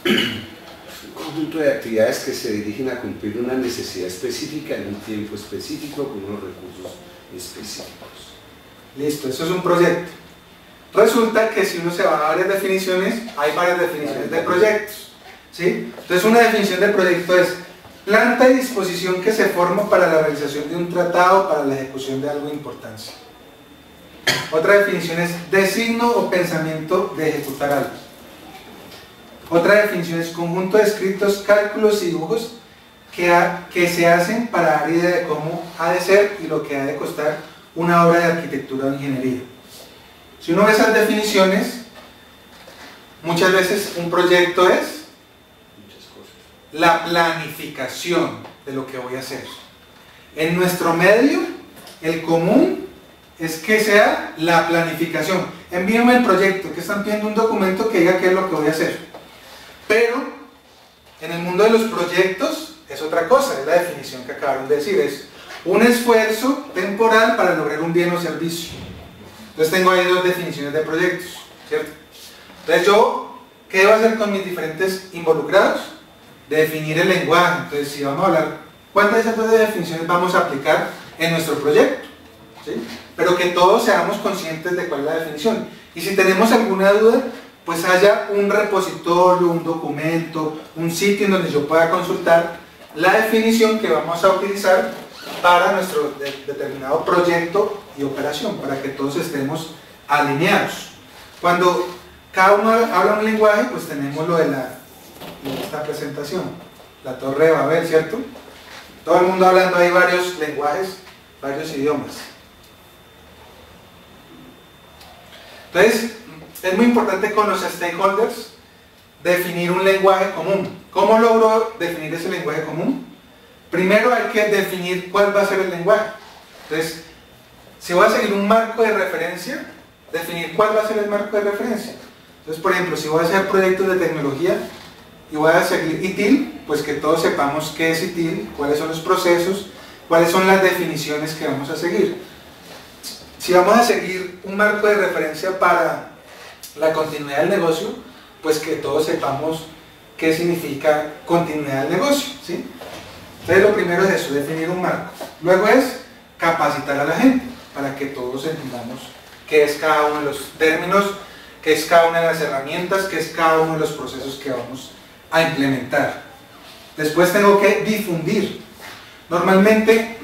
Un conjunto de actividades que se dirigen a cumplir una necesidad específica en un tiempo específico con unos recursos específicos. Listo, eso es un proyecto. Resulta que si uno se va a varias definiciones, hay varias definiciones de proyectos, ¿sí? Entonces, una definición de proyecto es planta y disposición que se forma para la realización de un tratado para la ejecución de algo de importancia. Otra definición es designo o pensamiento de ejecutar algo. Otra definición es conjunto de escritos, cálculos y dibujos que se hacen para dar idea de cómo ha de ser y lo que ha de costar una obra de arquitectura o ingeniería. Si uno ve esas definiciones, muchas veces un proyecto es la planificación de lo que voy a hacer. En nuestro medio, el común es que sea la planificación. Envíenme el proyecto, que están pidiendo un documento que diga qué es lo que voy a hacer. Pero, en el mundo de los proyectos, es otra cosa, es la definición que acabaron de decir, es un esfuerzo temporal para lograr un bien o servicio. Entonces tengo ahí dos definiciones de proyectos, ¿cierto? Entonces yo, ¿qué debo hacer con mis diferentes involucrados? Definir el lenguaje. Entonces, si vamos a hablar, ¿cuántas de esas dos definiciones vamos a aplicar en nuestro proyecto? ¿Sí? Pero que todos seamos conscientes de cuál es la definición. Y si tenemos alguna duda, pues haya un repositorio, un documento, un sitio en donde yo pueda consultar la definición que vamos a utilizar para nuestro determinado proyecto y operación, para que todos estemos alineados. Cuando cada uno habla un lenguaje, pues tenemos lo de esta presentación, la Torre de Babel, ¿cierto? Todo el mundo hablando ahí varios lenguajes, varios idiomas. Entonces, es muy importante con los stakeholders definir un lenguaje común. ¿Cómo logro definir ese lenguaje común? Primero hay que definir cuál va a ser el lenguaje. Entonces, si voy a seguir un marco de referencia, definir cuál va a ser el marco de referencia. Entonces, por ejemplo, si voy a hacer proyectos de tecnología y voy a seguir ITIL, pues que todos sepamos qué es ITIL, cuáles son los procesos, cuáles son las definiciones que vamos a seguir. Si vamos a seguir un marco de referencia para la continuidad del negocio, pues que todos sepamos qué significa continuidad del negocio, ¿sí? Entonces lo primero es eso, definir un marco. Luego es capacitar a la gente para que todos entendamos qué es cada uno de los términos, qué es cada una de las herramientas, qué es cada uno de los procesos que vamos a implementar. Después tengo que difundir. Normalmente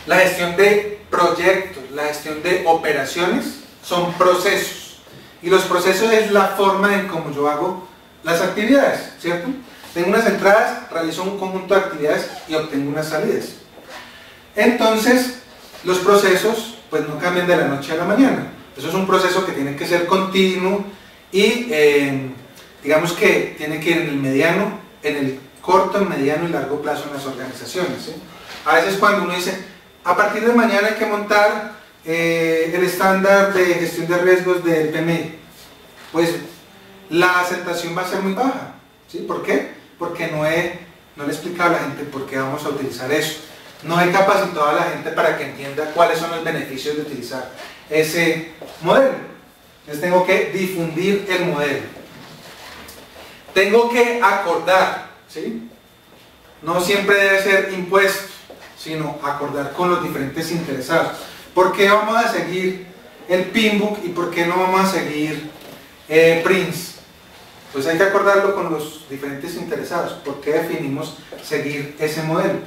la gestión de proyectos, la gestión de operaciones son procesos, y los procesos es la forma en cómo yo hago las actividades, ¿cierto? Tengo unas entradas, realizo un conjunto de actividades y obtengo unas salidas. Entonces, los procesos pues no cambian de la noche a la mañana. Eso es un proceso que tiene que ser continuo y digamos que tiene que ir en el mediano, en el corto, mediano y largo plazo en las organizaciones, ¿sí? A veces cuando uno dice, a partir de mañana hay que montar el estándar de gestión de riesgos del PMI, pues la aceptación va a ser muy baja, ¿sí? ¿Por qué? Porque no le he explicado a la gente por qué vamos a utilizar eso. No he capacitado a la gente para que entienda cuáles son los beneficios de utilizar ese modelo. Entonces tengo que difundir el modelo. Tengo que acordar, ¿sí? No siempre debe ser impuesto, sino acordar con los diferentes interesados. ¿Por qué vamos a seguir el PMBOK y por qué no vamos a seguir PRINCE? Pues hay que acordarlo con los diferentes interesados. ¿Por qué definimos seguir ese modelo?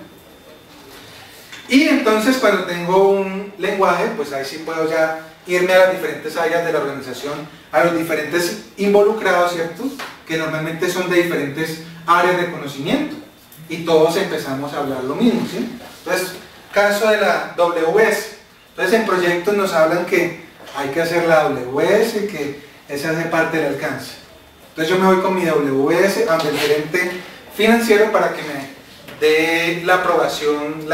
Y entonces cuando tengo un lenguaje, pues ahí sí puedo ya irme a las diferentes áreas de la organización, a los diferentes involucrados, ¿cierto? Que normalmente son de diferentes áreas de conocimiento y todos empezamos a hablar lo mismo, ¿sí? Entonces, caso de la WS. Entonces en proyectos nos hablan que hay que hacer la WS y que esa hace parte del alcance. Entonces yo me voy con mi WS ante el gerente financiero para que me dé la aprobación,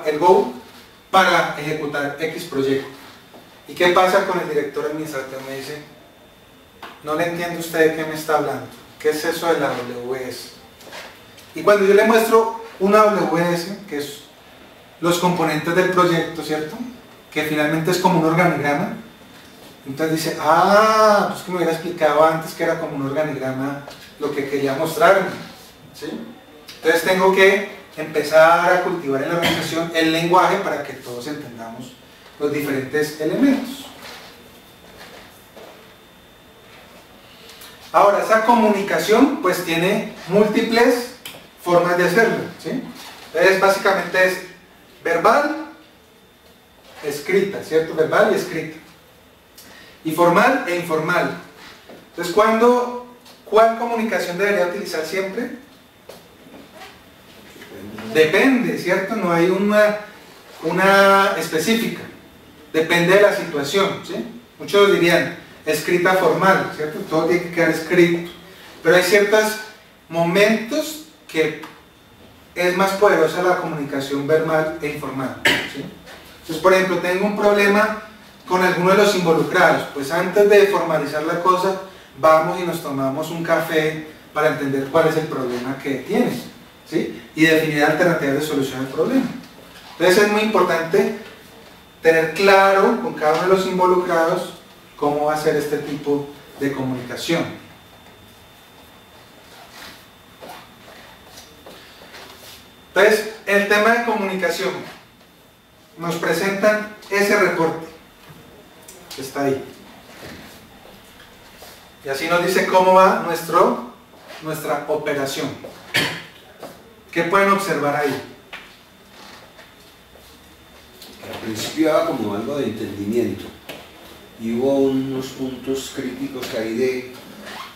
el GO para ejecutar X proyecto. ¿Y qué pasa con el director administrativo? Me dice, no le entiendo a usted de qué me está hablando, ¿qué es eso de la WS? Y cuando yo le muestro un AWS, que es los componentes del proyecto, ¿cierto? Que finalmente es como un organigrama. Entonces dice, pues que me hubiera explicado antes que era como un organigrama lo que quería mostrarme, ¿sí? Entonces tengo que empezar a cultivar en la organización el lenguaje para que todos entendamos los diferentes elementos. Ahora, esa comunicación pues tiene múltiples formas de hacerlo, ¿sí? Entonces básicamente es verbal, escrita, ¿cierto? Verbal y escrita. Y formal e informal. Entonces, ¿cuál comunicación debería utilizar siempre? Depende, ¿cierto? No hay una específica. Depende de la situación, ¿sí? Muchos dirían escrita formal, ¿cierto? Todo tiene que quedar escrito. Pero hay ciertos momentos que es más poderosa la comunicación verbal e informal, ¿sí? Entonces, por ejemplo, tengo un problema con alguno de los involucrados, pues antes de formalizar la cosa, vamos y nos tomamos un café para entender cuál es el problema que tienes, ¿sí? Y definir alternativas de solución al problema. Entonces es muy importante tener claro con cada uno de los involucrados cómo va a ser este tipo de comunicación. Entonces, el tema de comunicación, nos presentan ese reporte que está ahí. Y así nos dice cómo va nuestra operación. ¿Qué pueden observar ahí? Al principio daba como algo de entendimiento y hubo unos puntos críticos ahí de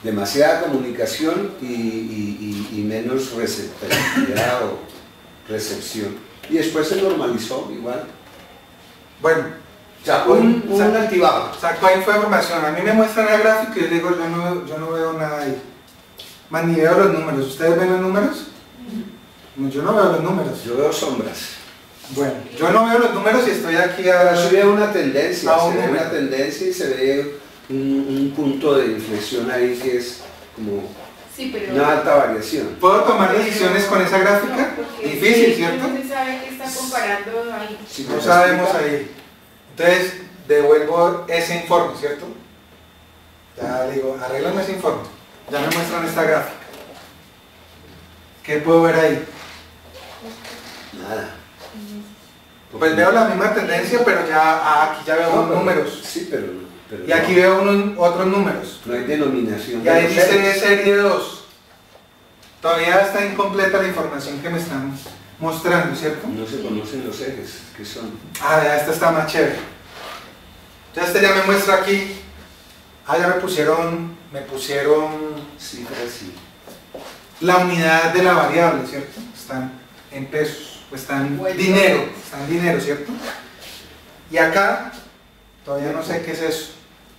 demasiada comunicación y menos receptividad o recepción, y después se normalizó igual. Bueno, Sacó un altibado. sacó información. A mí me muestran la gráfica y yo digo, yo no veo nada ahí. Más ni veo los números. ¿Ustedes ven los números? No, yo no veo los números. Yo veo sombras. Bueno, yo no veo los números y estoy aquí Pero se ve una tendencia, a un se ve número. una tendencia y se ve un punto de inflexión ahí que es como Sí, pero una alta variación. ¿Puedo tomar decisiones con esa gráfica? No, porque Difícil, ¿cierto? No se sabe qué está comparando ahí. Sí, No sabemos ahí. Entonces, devuelvo ese informe, ¿cierto? Ya le digo, arréglame ese informe. Ya me muestran esta gráfica. ¿Qué puedo ver ahí? Nada. Pues veo la misma tendencia, pero ya aquí ya veo números. Sí, pero Y aquí veo otros números. no hay denominación. Y ahí de los dice seres. serie 2. Todavía está incompleta la información que me están mostrando, ¿cierto? No se conocen los ejes, que son. Ya esta está más chévere. Ya este ya me muestra aquí. Ya me pusieron Cifras y. la unidad de la variable, ¿cierto? Están en pesos, o están en dinero, ¿cierto? Y acá, todavía no sé qué es eso.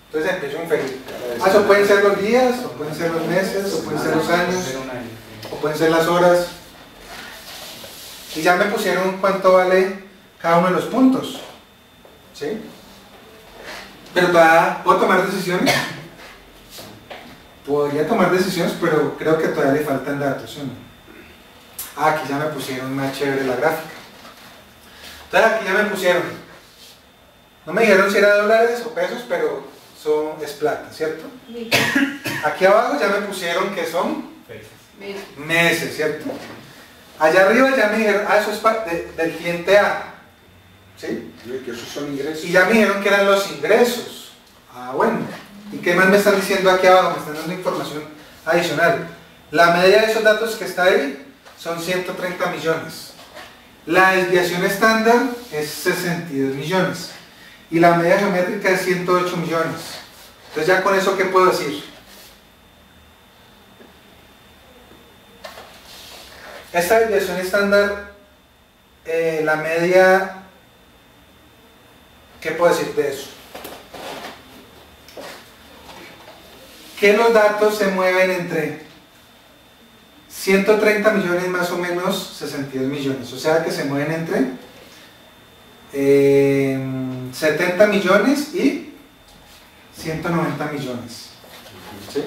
Entonces empiezo a inferir. Eso pueden ser los días, o pueden ser los meses, o pueden ser los años, o pueden ser las horas. Y ya me pusieron cuánto vale cada uno de los puntos, ¿sí? Pero ¿puedo tomar decisiones? Podría tomar decisiones, pero creo que todavía le faltan datos, ¿sí o no? Aquí ya me pusieron más chévere la gráfica. Entonces aquí ya me pusieron. No me dijeron si era dólares o pesos, pero es plata, ¿cierto? Aquí abajo ya me pusieron que son meses, ¿cierto? Allá arriba ya me dijeron, eso es del cliente A, ¿sí? Que esos son ingresos. Y ya me dijeron que eran los ingresos. Bueno. ¿Y qué más me están diciendo aquí abajo? Me están dando información adicional. La media de esos datos que está ahí son 130 millones. La desviación estándar es 62 millones. Y la media geométrica es 108 millones. Entonces ya con eso, ¿qué puedo decir? Esta desviación estándar, la media, ¿qué puedo decir de eso? Que los datos se mueven entre 130 millones más o menos 62 millones, o sea que se mueven entre 70 millones y 190 millones, ¿sí?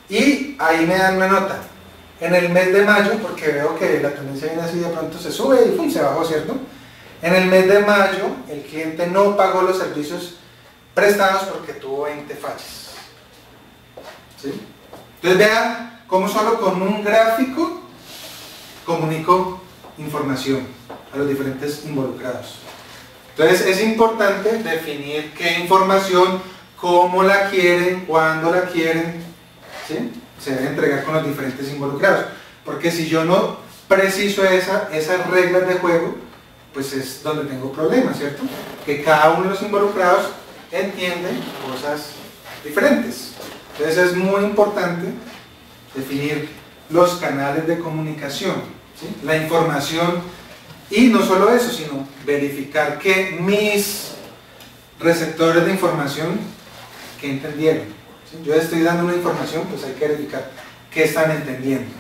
Y ahí me dan una nota, en el mes de mayo, porque veo que la tendencia viene así, de pronto se sube y ¡pum!, se bajó, ¿cierto? En el mes de mayo, el cliente no pagó los servicios prestados porque tuvo 20 fallas. ¿Sí? Entonces vean cómo solo con un gráfico comunico información a los diferentes involucrados. Entonces es importante definir qué información, cómo la quieren, cuándo la quieren, ¿sí? Se debe entregar con los diferentes involucrados, porque si yo no preciso esas reglas de juego, pues es donde tengo problemas, ¿cierto? Que cada uno de los involucrados entiende cosas diferentes. Entonces es muy importante definir los canales de comunicación, ¿sí? La información, y no solo eso, sino verificar que mis receptores de información que entendieron. ¿Sí? Yo estoy dando una información, pues hay que verificar qué están entendiendo.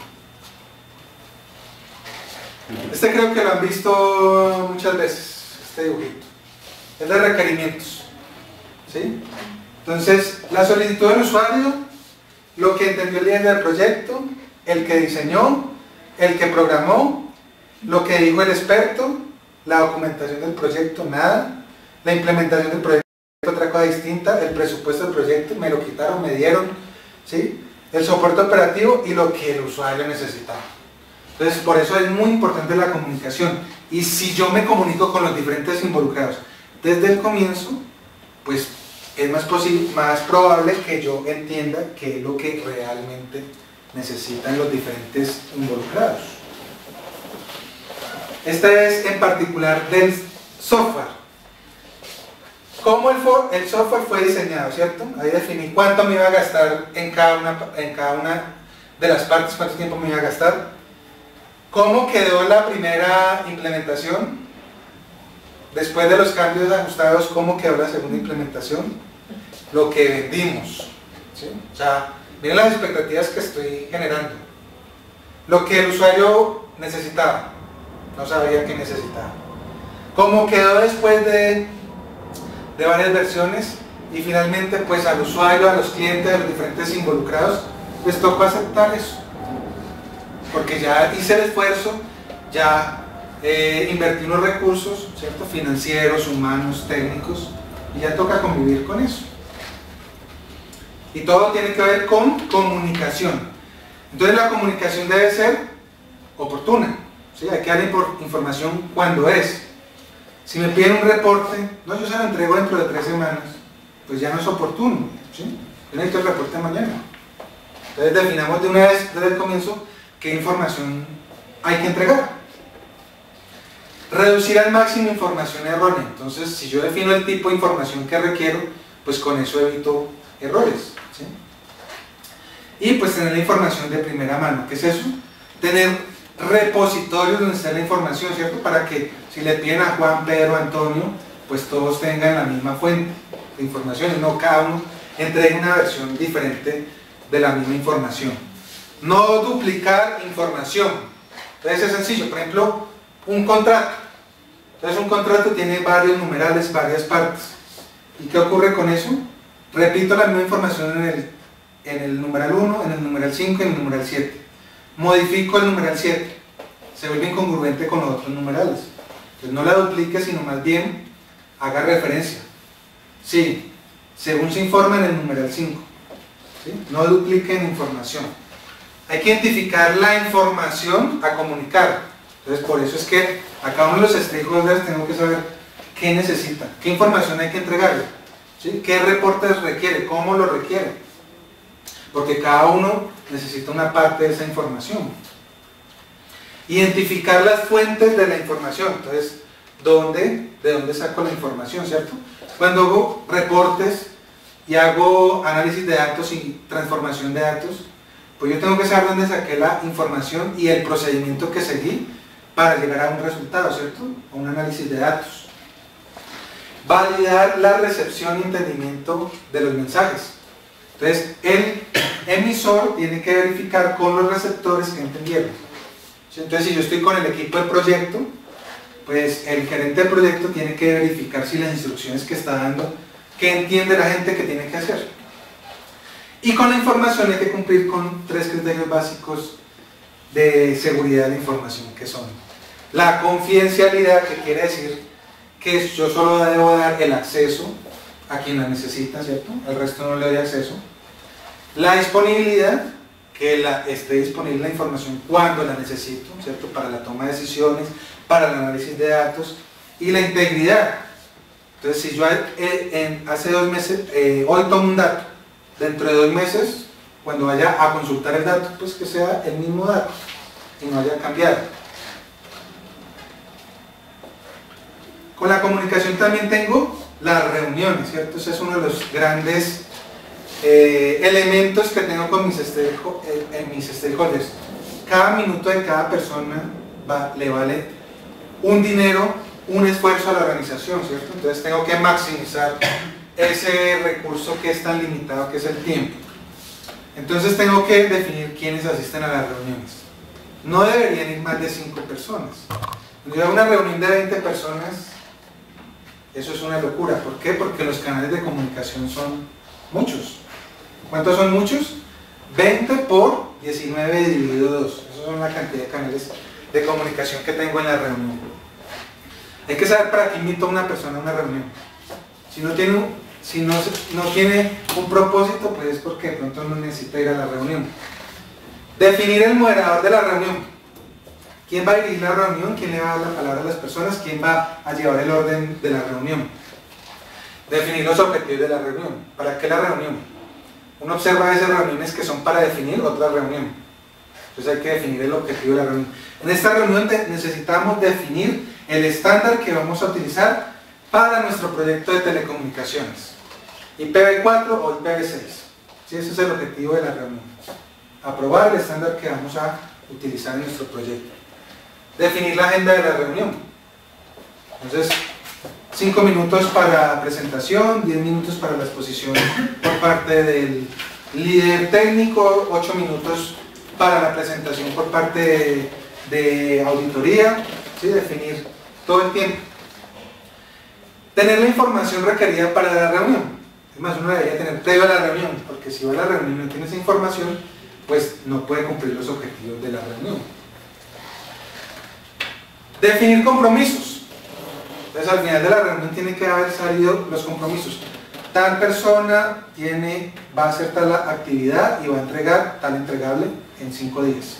Este creo que lo han visto muchas veces, este dibujito. Es de requerimientos. ¿Sí? Entonces, la solicitud del usuario, lo que entendió el líder del proyecto, el que diseñó, el que programó, lo que dijo el experto, la documentación del proyecto, nada, la implementación del proyecto, otra cosa distinta, el presupuesto del proyecto, me lo quitaron, me dieron, ¿sí? El soporte operativo y lo que el usuario necesitaba. Entonces, por eso es muy importante la comunicación. Y si yo me comunico con los diferentes involucrados desde el comienzo, pues es más probable que yo entienda qué es lo que realmente necesitan los diferentes involucrados. Este es en particular del software. ¿Cómo el software fue diseñado, cierto? Ahí definí cuánto me iba a gastar en cada una de las partes, cuánto tiempo me iba a gastar. ¿Cómo quedó la primera implementación? Después de los cambios ajustados, ¿cómo quedó la segunda implementación? Lo que vendimos, ¿sí? O sea, miren las expectativas que estoy generando. Lo que el usuario necesitaba, no sabía qué necesitaba. ¿Cómo quedó después de varias versiones? Y finalmente, pues al usuario, a los clientes, a los diferentes involucrados, les tocó aceptar eso. Porque ya hice el esfuerzo, ya invertí unos recursos, ¿cierto? Financieros, humanos, técnicos, y ya toca convivir con eso. Y todo tiene que ver con comunicación. Entonces la comunicación debe ser oportuna, ¿sí? Hay que dar información cuando es. Si me piden un reporte, no, yo se lo entrego dentro de 3 semanas, pues ya no es oportuno, ¿sí? Yo necesito el reporte mañana. Entonces definamos de una vez desde el comienzo qué información hay que entregar. Reducir al máximo información errónea. Entonces, si yo defino el tipo de información que requiero, pues con eso evito errores, ¿sí? Y pues tener la información de primera mano. ¿Qué es eso? Tener repositorios donde está la información, ¿cierto? Para que si le piden a Juan, Pedro, Antonio, pues todos tengan la misma fuente de información y no cada uno entregue una versión diferente de la misma información. No duplicar información. Entonces es sencillo, por ejemplo, un contrato. Entonces un contrato tiene varios numerales, varias partes. ¿Y qué ocurre con eso? Repito la misma información en el numeral 1, en el numeral 5 y en el numeral 7. Modifico el numeral 7. Se vuelve incongruente con los otros numerales. Entonces no la duplique, sino más bien haga referencia. Sí, según se informa en el numeral 5. ¿Sí? No dupliquen información. Hay que identificar la información a comunicar. Entonces por eso es que a cada uno de los stakeholders tengo que saber qué necesita, qué información hay que entregarle, ¿sí? Qué reportes requiere, cómo lo requiere, porque cada uno necesita una parte de esa información. Identificar las fuentes de la información. Entonces, ¿de dónde saco la información, cierto? Cuando hago reportes y hago análisis de datos y transformación de datos, pues yo tengo que saber dónde saqué la información y el procedimiento que seguí para llegar a un resultado, ¿cierto? A un análisis de datos. Validar la recepción y entendimiento de los mensajes. Entonces, el emisor tiene que verificar con los receptores que entendieron. ¿Sí? Entonces, si yo estoy con el equipo de proyecto, pues el gerente de proyecto tiene que verificar si las instrucciones que está dando, que entiende la gente que tiene que hacer. Y con la información hay que cumplir con 3 criterios básicos de seguridad de la información, que son la confidencialidad, que quiere decir que yo solo debo dar el acceso a quien la necesita, ¿cierto? El resto no le doy acceso. La disponibilidad, que esté disponible la información cuando la necesito, ¿cierto? Para la toma de decisiones, para el análisis de datos. Y la integridad. Entonces, si yo hace 2 meses, hoy tomo un dato, dentro de 2 meses, cuando vaya a consultar el dato, pues que sea el mismo dato y no haya cambiado. Con la comunicación también tengo las reuniones, ¿cierto? Ese es uno de los grandes elementos que tengo con mis stakeholders. Cada minuto de cada persona le vale un dinero, un esfuerzo a la organización, ¿cierto? Entonces tengo que maximizar ese recurso que es tan limitado, que es el tiempo. Entonces tengo que definir quiénes asisten a las reuniones. No deberían ir más de 5 personas. Cuando yo hago una reunión de 20 personas, eso es una locura. ¿Por qué? Porque los canales de comunicación son muchos. ¿Cuántos son muchos? 20 por 19 dividido 2. Eso son la cantidad de canales de comunicación que tengo en la reunión. Hay que saber para qué invito a una persona a una reunión. Si no tiene un propósito, pues es porque de pronto no necesita ir a la reunión. Definir el moderador de la reunión. ¿Quién va a dirigir la reunión? ¿Quién le va a dar la palabra a las personas? ¿Quién va a llevar el orden de la reunión? Definir los objetivos de la reunión. ¿Para qué la reunión? Uno observa a veces reuniones que son para definir otra reunión. Entonces hay que definir el objetivo de la reunión. En esta reunión necesitamos definir el estándar que vamos a utilizar para nuestro proyecto de telecomunicaciones. IPv4 o IPv6. ¿Sí? Ese es el objetivo de la reunión. Aprobar el estándar que vamos a utilizar en nuestro proyecto. Definir la agenda de la reunión. Entonces, 5 minutos para presentación, 10 minutos para la exposición por parte del líder técnico, 8 minutos para la presentación por parte de auditoría, ¿sí? Definir todo el tiempo. Tener la información requerida para la reunión. Es más, uno debería tener previo a la reunión, porque si va a la reunión y no tiene esa información, pues no puede cumplir los objetivos de la reunión. Definir compromisos. Entonces al final de la reunión tiene que haber salido los compromisos. Tal persona va a hacer tal actividad y va a entregar tal entregable en 5 días.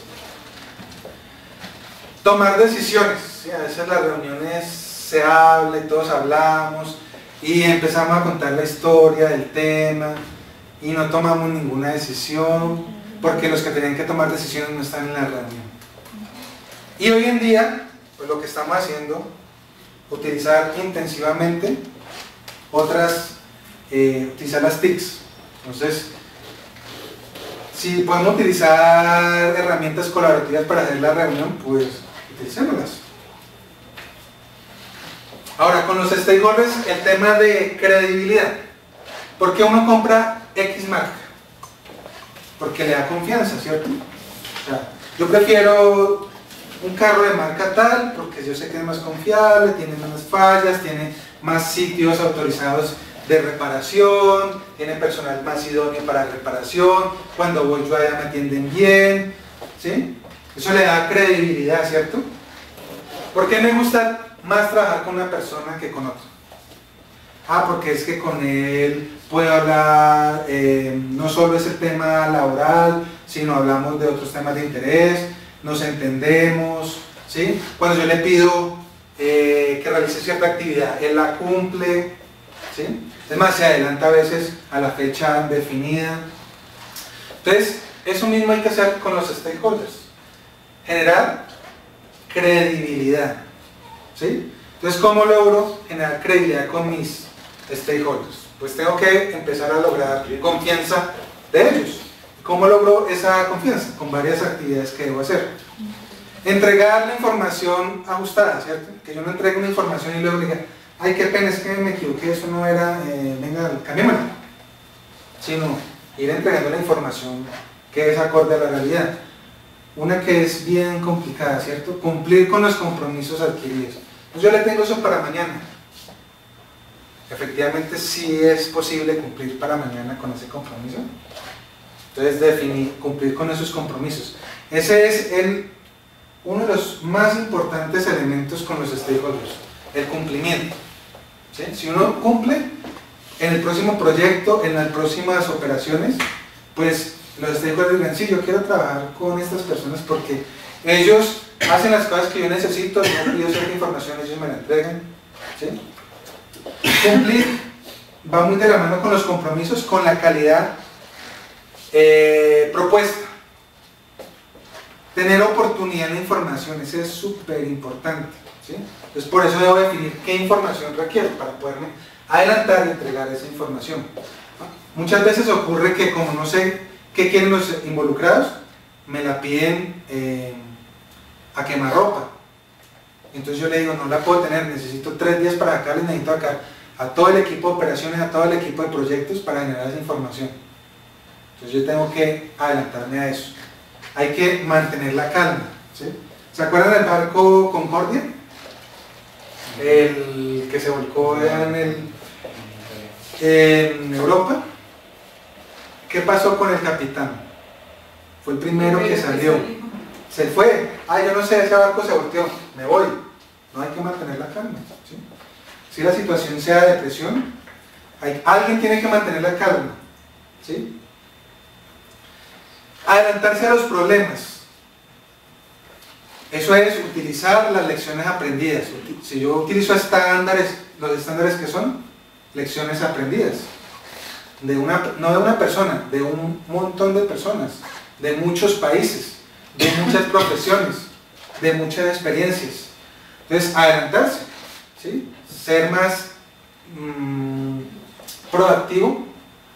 Tomar decisiones. ¿Sí? A veces las reuniones se habla y todos hablamos y empezamos a contar la historia del tema y no tomamos ninguna decisión porque los que tenían que tomar decisiones no están en la reunión. Y hoy en día, pues lo que estamos haciendo, utilizar intensivamente utilizar las TICs. Entonces, si podemos utilizar herramientas colaborativas para hacer la reunión, pues utilicémoslas. Ahora, con los stakeholders, el tema de credibilidad. ¿Por qué uno compra X marca? Porque le da confianza, ¿cierto? O sea, yo prefiero un carro de marca tal porque yo sé que es más confiable, tiene menos fallas, tiene más sitios autorizados de reparación, tiene personal más idóneo para reparación, cuando voy yo allá me atienden bien, ¿sí? Eso le da credibilidad, ¿cierto? ¿Por qué me gusta más trabajar con una persona que con otra? Porque es que con él puedo hablar, no solo es el tema laboral, sino hablamos de otros temas de interés, nos entendemos, ¿sí? Cuando yo le pido que realice cierta actividad, él la cumple, ¿sí? Es más, se adelanta a veces a la fecha definida. Entonces, eso mismo hay que hacer con los stakeholders. Generar credibilidad, ¿sí? Entonces, ¿cómo logro generar credibilidad con mis stakeholders? Pues tengo que empezar a lograr confianza de ellos. ¿Cómo logro esa confianza? Con varias actividades que debo hacer. Entregar la información ajustada, ¿cierto? Que yo no entregue una información y luego diga, ay, qué pena, es que me equivoqué, eso no era, venga, cambiémosla. Sino ir entregando la información que es acorde a la realidad. Una que es bien complicada, ¿cierto? Cumplir con los compromisos adquiridos. Pues yo le tengo eso para mañana. Efectivamente, sí es posible cumplir para mañana con ese compromiso. Entonces, cumplir con esos compromisos. Ese es uno de los más importantes elementos con los stakeholders, el cumplimiento. ¿Sí? Si uno cumple en el próximo proyecto, en las próximas operaciones, pues los stakeholders dirán, sí, yo quiero trabajar con estas personas porque ellos hacen las cosas que yo necesito, yo pido cierta información, ellos me la entregan. ¿Sí? Cumplir va muy de la mano con los compromisos, con la calidad propuesta. Tener oportunidad en la información, eso es súper importante. ¿Sí? Entonces por eso debo definir qué información requiero para poderme adelantar y entregar esa información. Muchas veces ocurre que como no sé qué quieren los involucrados, me la piden a quemarropa. Entonces yo le digo, no la puedo tener, necesito 3 días para acá, les necesito acá a todo el equipo de operaciones, a todo el equipo de proyectos para generar esa información. Entonces yo tengo que adelantarme a eso. Hay que mantener la calma. ¿Sí? ¿Se acuerdan del barco Concordia? El que se volcó en Europa. ¿Qué pasó con el capitán? Fue el primero que salió. Se fue. Yo no sé, ese barco se volteó. Me voy. No, hay que mantener la calma. ¿Sí? Si la situación sea de presión, alguien tiene que mantener la calma. ¿Sí? Adelantarse a los problemas. Eso es utilizar las lecciones aprendidas. Si yo utilizo estándares, los estándares que son lecciones aprendidas. No de una persona, de un montón de personas, de muchos países, de muchas profesiones, de muchas experiencias. Entonces, adelantarse, ¿sí? Ser más proactivo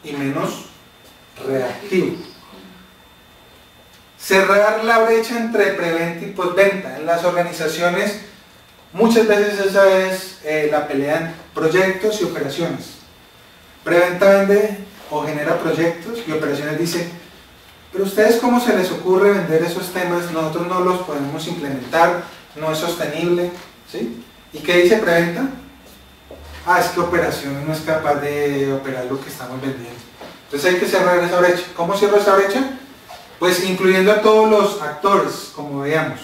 y menos reactivo. Cerrar la brecha entre preventa y postventa. En las organizaciones, muchas veces esa es la pelea en proyectos y operaciones. Preventa vende o genera proyectos y operaciones dice, pero ustedes cómo se les ocurre vender esos temas, nosotros no los podemos implementar, no es sostenible. ¿Sí? ¿Y qué dice preventa? Es que operaciones no es capaz de operar lo que estamos vendiendo. Entonces hay que cerrar esa brecha. ¿Cómo cierro esa brecha? Pues incluyendo a todos los actores, como veamos.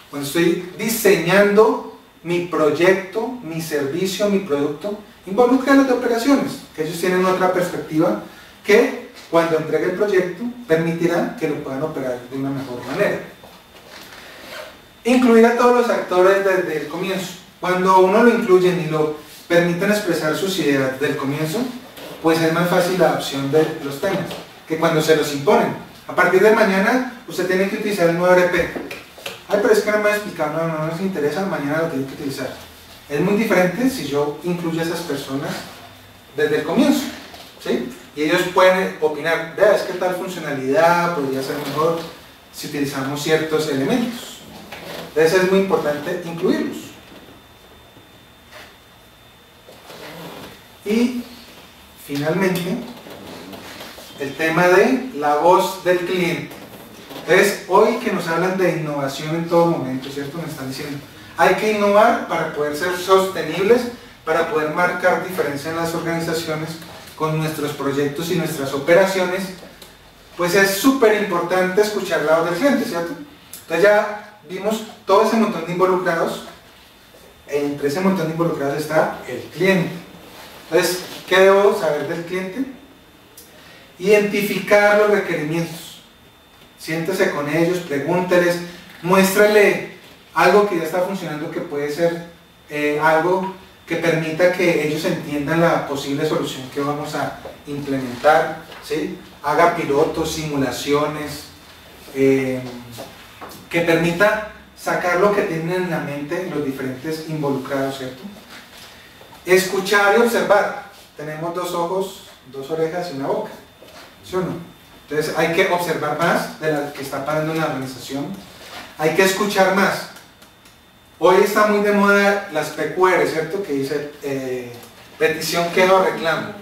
Cuando estoy diseñando mi proyecto, mi servicio, mi producto, involucra a los de operaciones, que ellos tienen otra perspectiva que cuando entregue el proyecto permitirá que lo puedan operar de una mejor manera. Incluir a todos los actores desde el comienzo. Cuando uno lo incluyen y lo permiten expresar sus ideas desde el comienzo, pues es más fácil la adopción de los temas que cuando se los imponen. A partir de mañana usted tiene que utilizar el nuevo ERP. Pero es que no me ha explicado, no nos interesa, mañana lo tiene que utilizar. Es muy diferente si yo incluyo a esas personas desde el comienzo. ¿Sí? Y ellos pueden opinar, vea, es que tal funcionalidad podría ser mejor si utilizamos ciertos elementos. Entonces es muy importante incluirlos. Y finalmente, el tema de la voz del cliente. Entonces, hoy que nos hablan de innovación en todo momento, ¿cierto? Me están diciendo, hay que innovar para poder ser sostenibles, para poder marcar diferencia en las organizaciones con nuestros proyectos y nuestras operaciones. Pues es súper importante escuchar la voz del cliente, ¿cierto? Entonces ya vimos todo ese montón de involucrados. Entre ese montón de involucrados está el cliente. Entonces, ¿qué debo saber del cliente? Identificar los requerimientos. Siéntese con ellos, pregúnteles, muéstrale algo que ya está funcionando que puede ser algo que permita que ellos entiendan la posible solución que vamos a implementar, ¿sí? Haga pilotos, simulaciones, que permita sacar lo que tienen en la mente los diferentes involucrados, ¿cierto? Escuchar y observar. Tenemos 2 ojos, 2 orejas y una boca, ¿sí o no? Entonces hay que observar más de lo que está pasando en la organización. Hay que escuchar más. Hoy está muy de moda las PQR, ¿cierto? Que dice petición, queja o reclamo.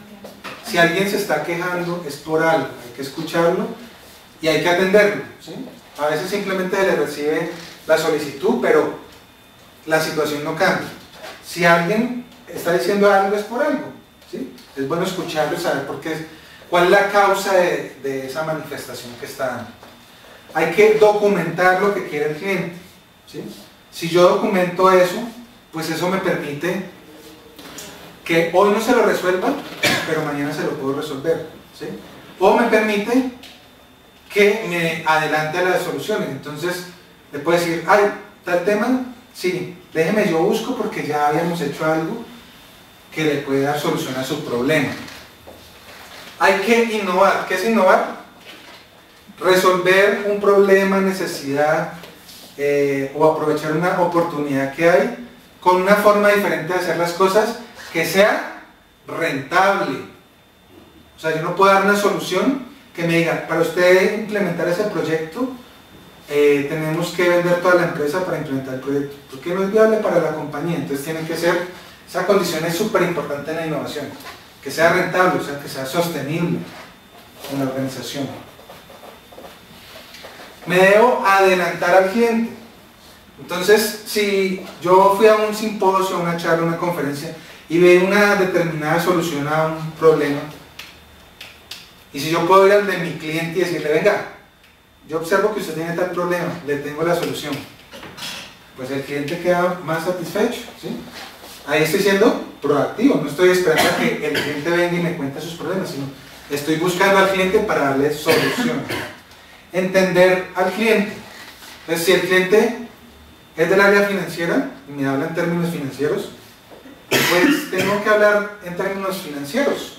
Si alguien se está quejando es por algo, hay que escucharlo y hay que atenderlo, ¿sí? A veces simplemente se le recibe la solicitud, pero la situación no cambia. Si alguien está diciendo algo es por algo, ¿sí? Es bueno escucharlo y saber por qué, cuál es la causa de esa manifestación que está dando. hay que documentar lo que quiere el cliente, ¿sí? Si yo documento eso, pues eso me permite que hoy no se lo resuelva, pero mañana se lo puedo resolver, ¿sí? O me permite que me adelante a las soluciones. Entonces le puedo decir, ay, tal tema, sí, déjeme yo busco porque ya habíamos hecho algo que le puede dar solución a su problema. Hay que innovar. ¿Qué es innovar? Resolver un problema, necesidad o aprovechar una oportunidad que hay con una forma diferente de hacer las cosas que sea rentable. O sea, yo no puedo dar una solución que me diga, para usted implementar ese proyecto tenemos que vender toda la empresa para implementar el proyecto, porque no es viable para la compañía. Entonces tiene que ser, esa condición es súper importante en la innovación, que sea rentable, o sea, que sea sostenible en la organización. Me debo adelantar al cliente. Entonces, si yo fui a un simposio, a una charla, a una conferencia y veo una determinada solución a un problema, y si yo puedo ir al de mi cliente y decirle, venga, yo observo que usted tiene tal problema, le tengo la solución, pues el cliente queda más satisfecho, ¿sí? Ahí estoy siendo proactivo, no estoy esperando a que el cliente venga y me cuente sus problemas, sino estoy buscando al cliente para darle solución. Entender al cliente. Entonces, si el cliente es del área financiera y me habla en términos financieros, pues tengo que hablar en términos financieros.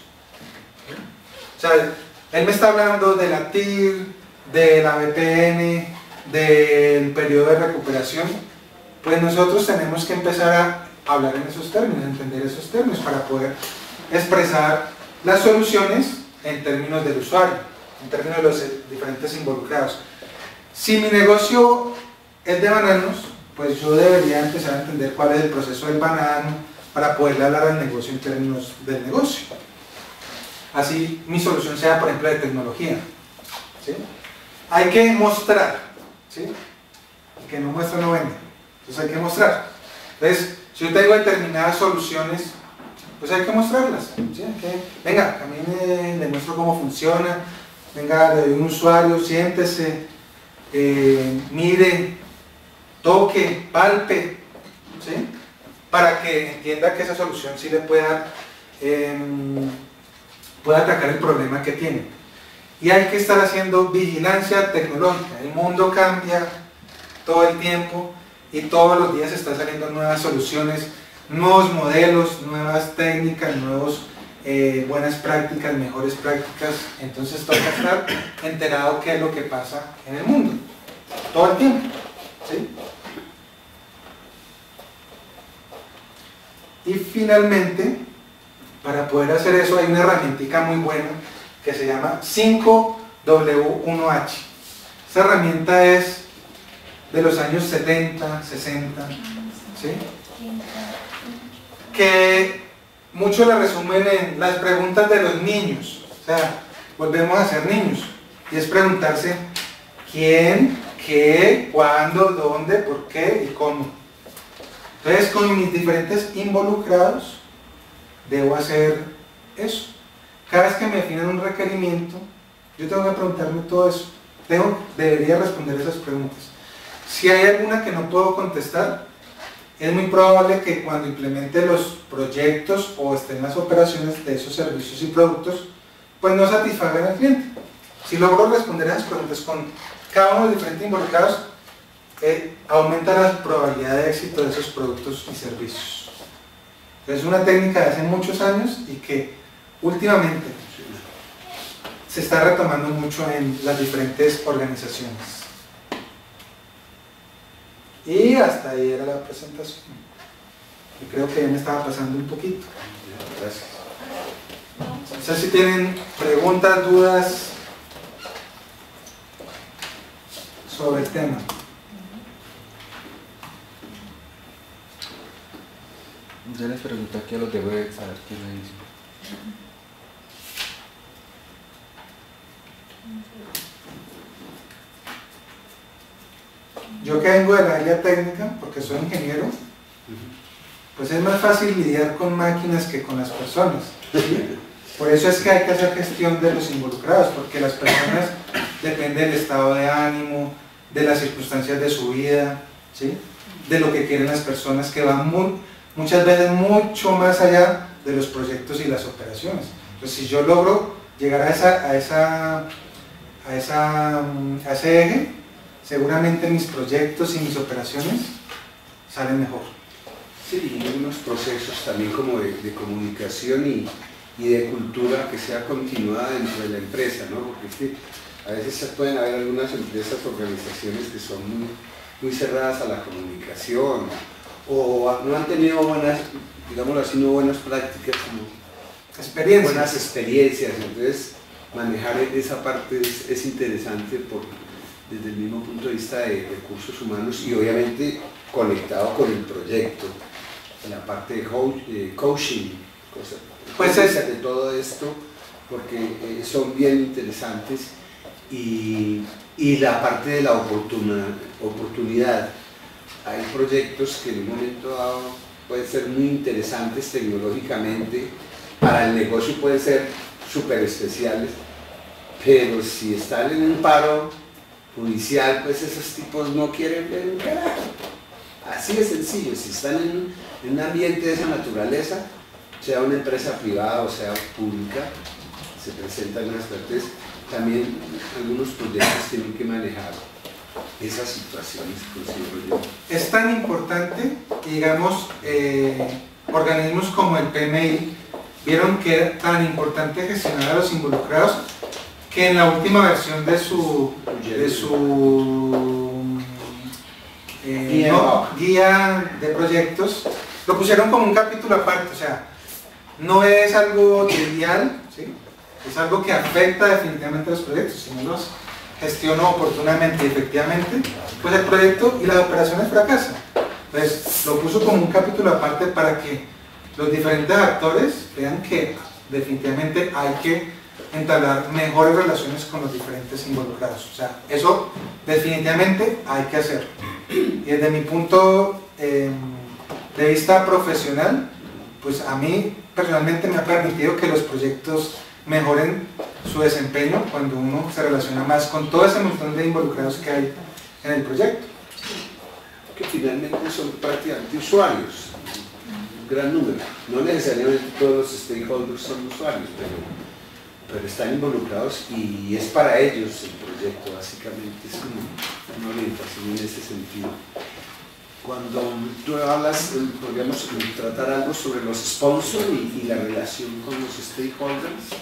O sea, él me está hablando de la TIR, de la BPN, del periodo de recuperación, pues nosotros tenemos que empezar a hablar en esos términos, entender esos términos para poder expresar las soluciones en términos del usuario, en términos de los diferentes involucrados. Si mi negocio es de bananos, pues yo debería empezar a entender cuál es el proceso del banano para poderle hablar al negocio en términos del negocio. Así mi solución sea, por ejemplo, de tecnología, ¿sí? Hay que mostrar, ¿sí? El que no muestra no vende. Entonces hay que mostrar. Entonces, si yo tengo determinadas soluciones, pues hay que mostrarlas, ¿sí? Venga, camine, le muestro cómo funciona, venga, le doy un usuario, siéntese, mire, toque, palpe, ¿sí? Para que entienda que esa solución sí le pueda atacar el problema que tiene. Y hay que estar haciendo vigilancia tecnológica. El mundo cambia todo el tiempo y todos los días están saliendo nuevas soluciones, nuevos modelos, nuevas técnicas, buenas prácticas, mejores prácticas. Entonces toca estar enterado qué es lo que pasa en el mundo todo el tiempo, ¿sí? Y finalmente, para poder hacer eso hay una herramientica muy buena que se llama 5W1H. Esta herramienta es de los años 70, 60, ¿sí? Que muchos la resumen en las preguntas de los niños. O sea, volvemos a ser niños y es preguntarse quién, qué, cuándo, dónde, por qué y cómo. Entonces, con mis diferentes involucrados debo hacer eso. Cada vez que me definen un requerimiento, yo tengo que preguntarme todo eso. Debería responder esas preguntas. Si hay alguna que no puedo contestar, es muy probable que cuando implemente los proyectos o esté en las operaciones de esos servicios y productos, pues no satisfagan al cliente. Si logro responder a esas preguntas con cada uno de los diferentes involucrados, aumenta la probabilidad de éxito de esos productos y servicios. Es una técnica de hace muchos años y que últimamente se está retomando mucho en las diferentes organizaciones. Y hasta ahí era la presentación. Y creo que ya me estaba pasando un poquito. Gracias. No sé si tienen preguntas, dudas sobre el tema. Yo les pregunto aquí a los de Webex a ver qué me dicen. Yo que vengo del área técnica, porque soy ingeniero, pues es más fácil lidiar con máquinas que con las personas. ¿Sí? Por eso es que hay que hacer gestión de los involucrados, porque las personas dependen del estado de ánimo, de las circunstancias de su vida, ¿sí? De lo que quieren las personas, que van muchas veces mucho más allá de los proyectos y las operaciones. Entonces, si yo logro llegar a ese eje, seguramente mis proyectos y mis operaciones salen mejor. Sí, y unos procesos también como de comunicación y de cultura que sea continuada dentro de la empresa, ¿no? Porque es que a veces pueden haber algunas empresas o organizaciones que son muy cerradas a la comunicación o no han tenido buenas, digámoslo así, no buenas prácticas, sino buenas experiencias. Entonces, manejar esa parte es interesante desde el mismo punto de vista de recursos humanos y obviamente conectado con el proyecto, la parte de coaching, pues de todo esto, porque son bien interesantes y la parte de la oportunidad. Hay proyectos que en un momento dado pueden ser muy interesantes tecnológicamente, para el negocio pueden ser súper especiales, pero si están en un paro judicial, pues esos tipos no quieren ver un carajo. Así de sencillo. Si están en un ambiente de esa naturaleza, sea una empresa privada o sea pública, se presentan unas partes. También algunos proyectos tienen que manejar esas situaciones, considero yo. Es tan importante, digamos, organismos como el PMI vieron que era tan importante gestionar a los involucrados que en la última versión de su guía de proyectos lo pusieron como un capítulo aparte. O sea, no es algo trivial, ¿sí? Es algo que afecta definitivamente a los proyectos. Si no los gestiono oportunamente y efectivamente, pues el proyecto y las operaciones fracasan. Entonces lo puso como un capítulo aparte para que los diferentes actores vean que definitivamente hay que entablar mejores relaciones con los diferentes involucrados. O sea, eso definitivamente hay que hacerlo. Y desde mi punto de vista profesional, pues a mí personalmente me ha permitido que los proyectos mejoren su desempeño cuando uno se relaciona más con todo ese montón de involucrados que hay en el proyecto. Que finalmente son prácticamente usuarios, un gran número. No necesariamente todos los stakeholders son usuarios, pero están involucrados y es para ellos el proyecto, básicamente. Es como una orientación en ese sentido. Cuando tú hablas, podríamos tratar algo sobre los sponsors y la relación con los stakeholders.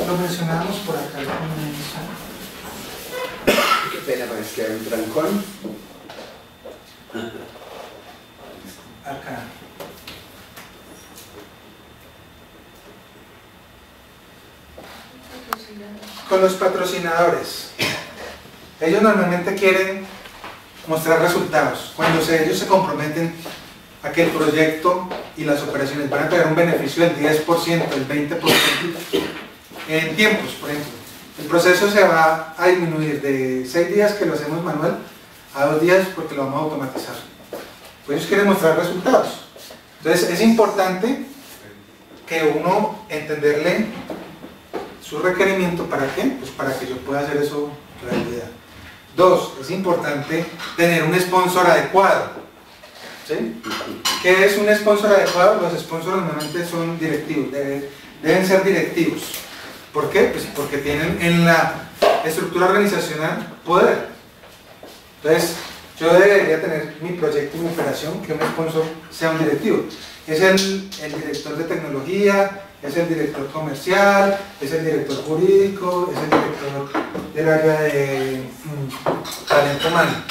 Lo mencionamos por acá. Qué pena, parece que hay un trancón. Acá. Con los patrocinadores. Ellos normalmente quieren mostrar resultados. Cuando ellos se comprometen a que el proyecto y las operaciones van a tener un beneficio del 10%, del 20% en tiempos, por ejemplo. El proceso se va a disminuir de 6 días que lo hacemos manual a 2 días porque lo vamos a automatizar. Pues ellos quieren mostrar resultados. Entonces es importante que uno entenderle su requerimiento. ¿Para qué? Pues para que yo pueda hacer eso realidad. 2, es importante tener un sponsor adecuado. ¿Sí? ¿Qué es un sponsor adecuado? Los sponsors normalmente son directivos, deben ser directivos. ¿Por qué? Pues porque tienen en la estructura organizacional poder. Entonces, yo debería tener mi proyecto y mi operación que un sponsor sea un directivo. Es el director de tecnología, es el director comercial, es el director jurídico, es el director del área de talento humano.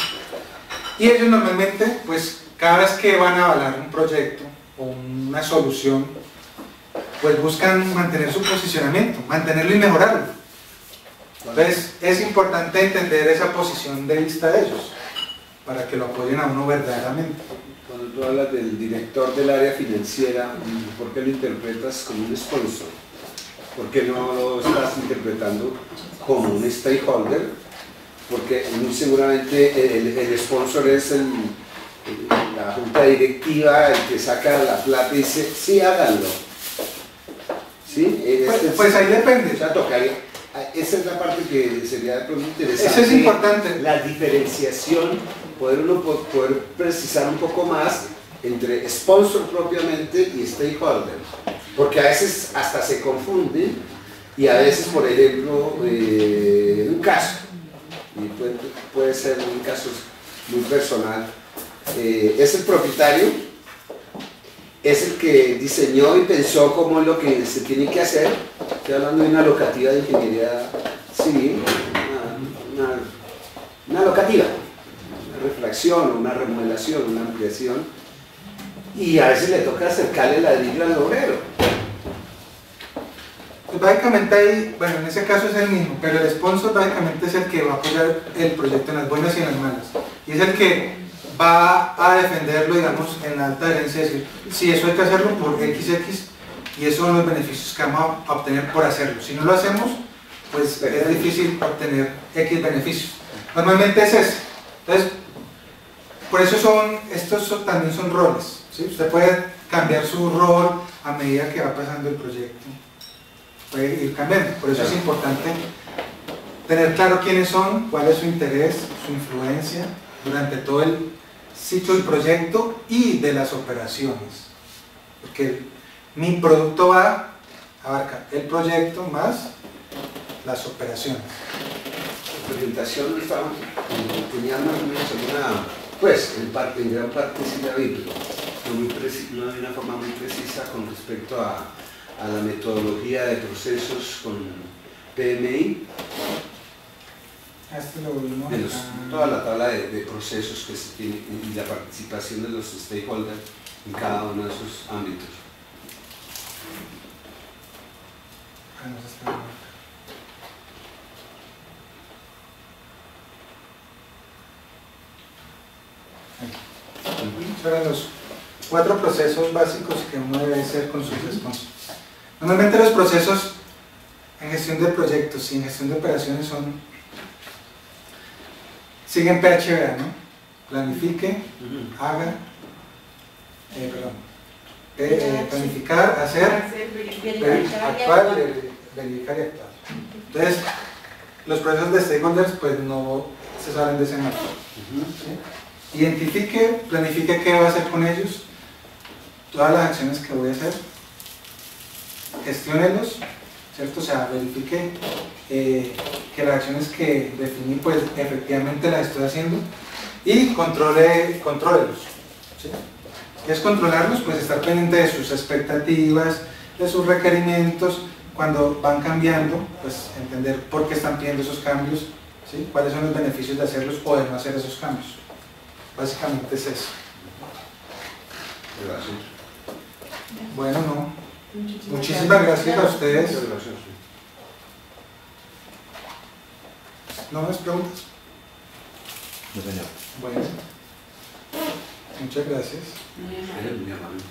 Y ellos normalmente, pues cada vez que van a avalar un proyecto o una solución, pues buscan mantener su posicionamiento, mantenerlo y mejorarlo. Entonces es importante entender esa posición de vista de ellos, para que lo apoyen a uno verdaderamente. Cuando tú hablas del director del área financiera, ¿por qué lo interpretas como un sponsor? ¿Por qué no lo estás interpretando como un stakeholder? Porque muy seguramente el sponsor es la junta directiva, el que saca la plata y dice, sí, háganlo. ¿Sí? Pues ahí depende. O sea, tocaría. Esa es la parte que sería de pronto interesante. Eso es importante. La diferenciación, poder precisar un poco más entre sponsor propiamente y stakeholder. Porque a veces hasta se confunden y a veces, por ejemplo, un caso, y puede ser un caso muy personal, es el propietario, es el que diseñó y pensó cómo es lo que se tiene que hacer. Estoy hablando de una locativa de ingeniería civil, una locativa, una refracción, una remodelación, una ampliación, y a veces le toca acercarle la ladrillo al obrero. Pues básicamente ahí, bueno, en ese caso es el mismo, pero el sponsor básicamente es el que va a apoyar el proyecto en las buenas y en las malas. Y es el que va a defenderlo, digamos, en la alta herencia, es decir, si eso hay que hacerlo por XX, y esos son los beneficios que vamos a obtener por hacerlo. Si no lo hacemos, pues es difícil obtener X beneficios. Normalmente es eso. Entonces, por eso estos también son roles, ¿sí? Usted puede cambiar su rol a medida que va pasando el proyecto. Puede ir cambiando. Por eso es importante tener claro quiénes son, cuál es su interés, su influencia durante todo el ciclo del proyecto y de las operaciones. Porque mi producto abarca el proyecto más las operaciones. La presentación tenía más o menos alguna, pues en gran parte sí la vi, pero no de una forma muy precisa con respecto a la metodología de procesos con PMI. Este lo vimos Toda la tabla de procesos que se tiene y la participación de los stakeholders en cada uno de esos ámbitos. Son los 4 procesos básicos que uno debe hacer con sus sponsors. Normalmente los procesos en gestión de proyectos y en gestión de operaciones siguen PHBA, ¿no? Planifique, haga, planificar, hacer, actuar, verificar y actuar. Entonces, los procesos de stakeholders pues no se salen de ese marco. ¿Sí? Identifique, planifique qué va a hacer con ellos, todas las acciones que voy a hacer, gestionelos, ¿cierto? O sea, verifique que las acciones que definí pues efectivamente las estoy haciendo y controlelos. ¿Sí? ¿Qué es controlarlos? Pues estar pendiente de sus expectativas, de sus requerimientos, cuando van cambiando, pues entender por qué están pidiendo esos cambios, ¿sí? Cuáles son los beneficios de hacerlos o de no hacer esos cambios. Básicamente es eso. Gracias. Bueno, no. Muchísimas gracias a ustedes. Muchas gracias. ¿No más preguntas? No, señor. Bueno. Muchas gracias. Eres muy amable.